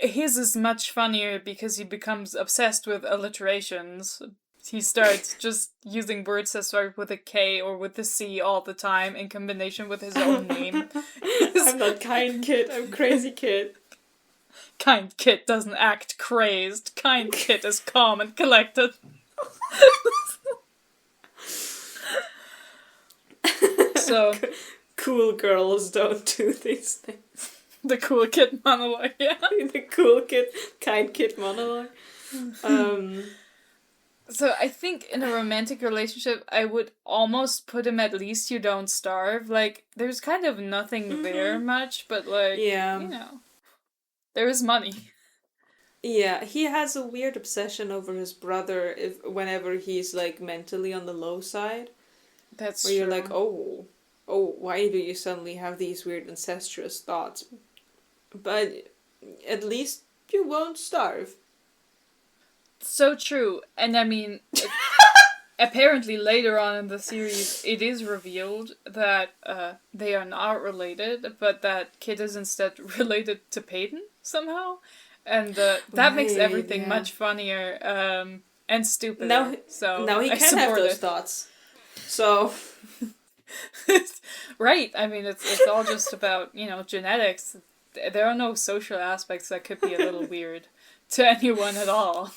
His is much funnier because he becomes obsessed with alliterations. He starts just using words that start with a K or with a C all the time in combination with his own name. I'm not kind kid, I'm crazy kid. Kind kid doesn't act crazed. Kind kid is calm and collected. So cool girls don't do these things. The cool kid monologue, yeah. The cool kid, kind kid monologue. So I think in a romantic relationship, I would almost put him at least you don't starve. Like, there's kind of nothing there much, but like, you know, there is money. Yeah, he has a weird obsession over his brother whenever he's like mentally on the low side. That's where true. You're like, oh, why do you suddenly have these weird incestuous thoughts? But at least you won't starve. So true. And I mean, apparently later on in the series, it is revealed that they are not related, but that Kit is instead related to Peyton somehow. And that makes everything much funnier and stupider. Now he can have those thoughts. So... Right. I mean, it's all just about, you know, genetics. There are no social aspects that could be a little weird to anyone at all.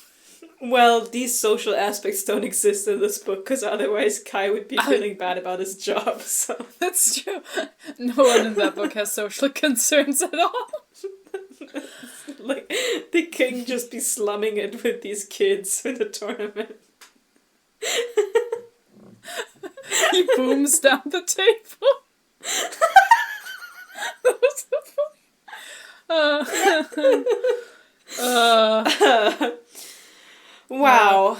Well, these social aspects don't exist in this book, because otherwise Kai would be feeling bad about his job, so... That's true. No one in that book has social concerns at all. Like, the king just be slumming it with these kids in the tournament. He booms down the table. That was so funny. Wow.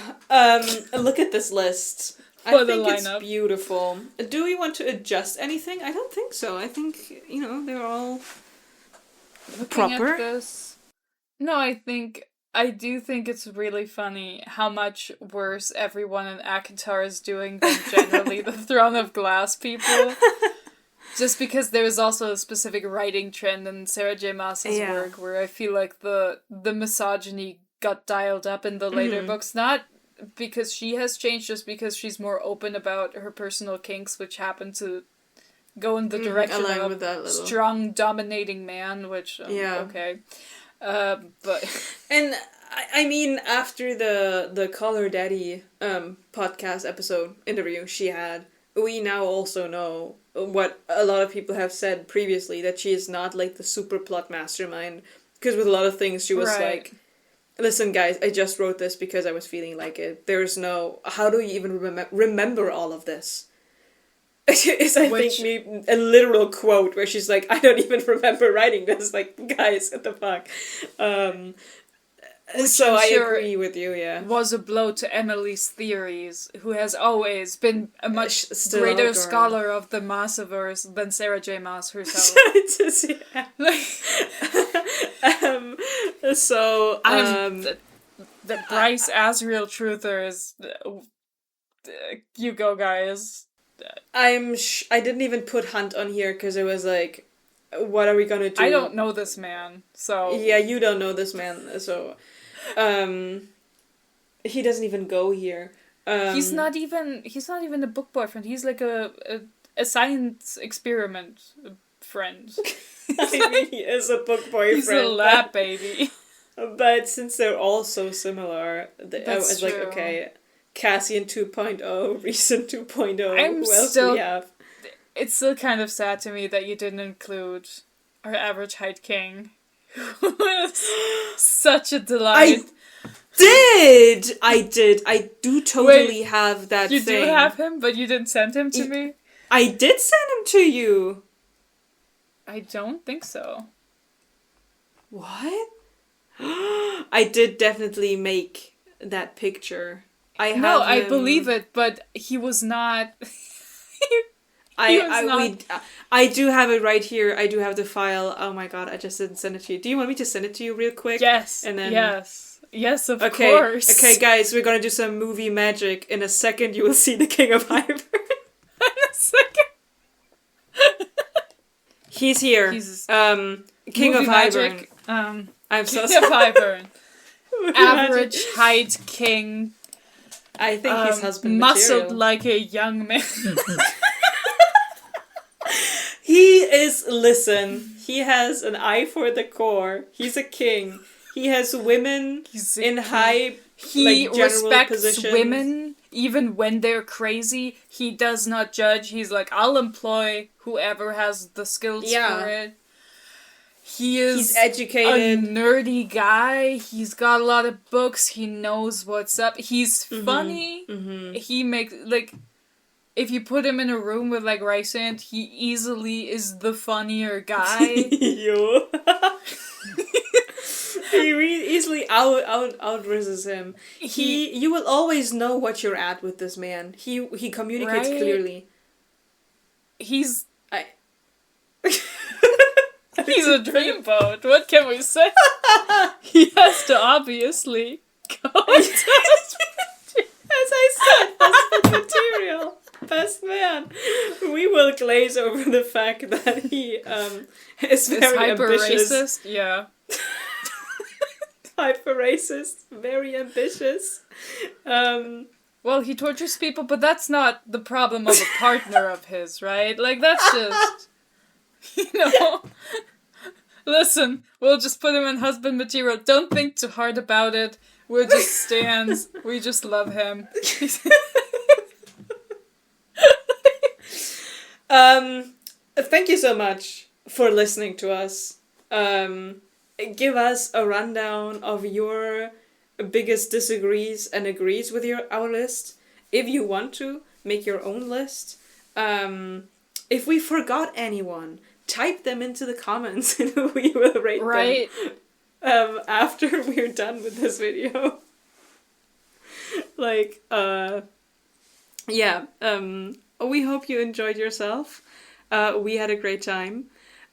Look at this list. I think it's beautiful. Do we want to adjust anything? I don't think so. I think, you know, they're all proper. At this, no, I do think it's really funny how much worse everyone in ACOTAR is doing than generally the Throne of Glass people. Just because there is also a specific writing trend in Sarah J. Maas's work where I feel like the misogyny got dialed up in the later books. Not because she has changed, just because she's more open about her personal kinks, which happen to go in the direction of a strong, dominating man, which, okay. But... And, I mean, after the Call Her Daddy podcast episode interview she had, we now also know what a lot of people have said previously, that she is not, like, the super plot mastermind. Because with a lot of things, she was like, listen, guys, I just wrote this because I was feeling like it. There's no... How do you even remember all of this? It's, I think, a literal quote where she's like, I don't even remember writing this. Like, guys, what the fuck? So I agree with you, was a blow to Emily's theories, who has always been a much greater scholar of the Maasiverse than Sarah J. Maas herself. So, the Bryce Asriel truther is... you go, guys. I didn't even put Hunt on here because it was like, what are we gonna do? I don't know this man, so... Yeah, you don't know this man, so... he doesn't even go here. He's not even a book boyfriend. He's like a science experiment friend. I mean, he is a book boyfriend. He's a lab baby. But since they're all so similar, I was like, true. okay, Cassian 2.0, Recent 2.0, I'm who else still- do we have? It's still kind of sad to me that you didn't include our average height king. Who is such a delight. I did! I do totally have that You thing. do have him, but you didn't send him to me? I did send him to you! I don't think so. What? I did definitely make that picture. I believe it, but he was not... I do have it right here. I do have the file. Oh my god, I just didn't send it to you. Do you want me to send it to you real quick? Yes. And then... Yes, of course. Okay, guys, we're gonna do some movie magic. In a second, you will see the King of Hybern. In a second. He's here. He's King of magic. Hybern. I'm so King of sorry. Hybern. Average height king. I think he's husband muscled material. like a young man. He has an eye for the core. He's a king. He has women in high, he general respects positions. women even when they're crazy. He does not judge. He's like, I'll employ whoever has the skills for it. He's educated. a nerdy guy. He's got a lot of books. He knows what's up. He's funny. Mm-hmm. He makes, like, if you put him in a room with, like, Rysand, he easily is the funnier guy. Yo. He really easily outrises him. You will always know what you're at with this man. He communicates clearly. He's a dreamboat. What can we say? He has to obviously go into As I said, best material. Best man. We will glaze over the fact that he is very hyper ambitious. racist. Yeah. Hyper racist, very ambitious. Well, he tortures people, but that's not the problem of a partner of his, right? Like, that's just, Listen, we'll just put him in husband material. Don't think too hard about it. We're just stands. We just love him. Thank you so much for listening to us. Give us a rundown of your biggest disagrees and agrees with our list. If you want to, make your own list. If we forgot anyone, type them into the comments and we will rate them after we're done with this video. We hope you enjoyed yourself. We had a great time.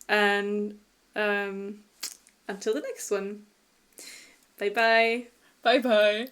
And until the next one. Bye-bye. Bye-bye.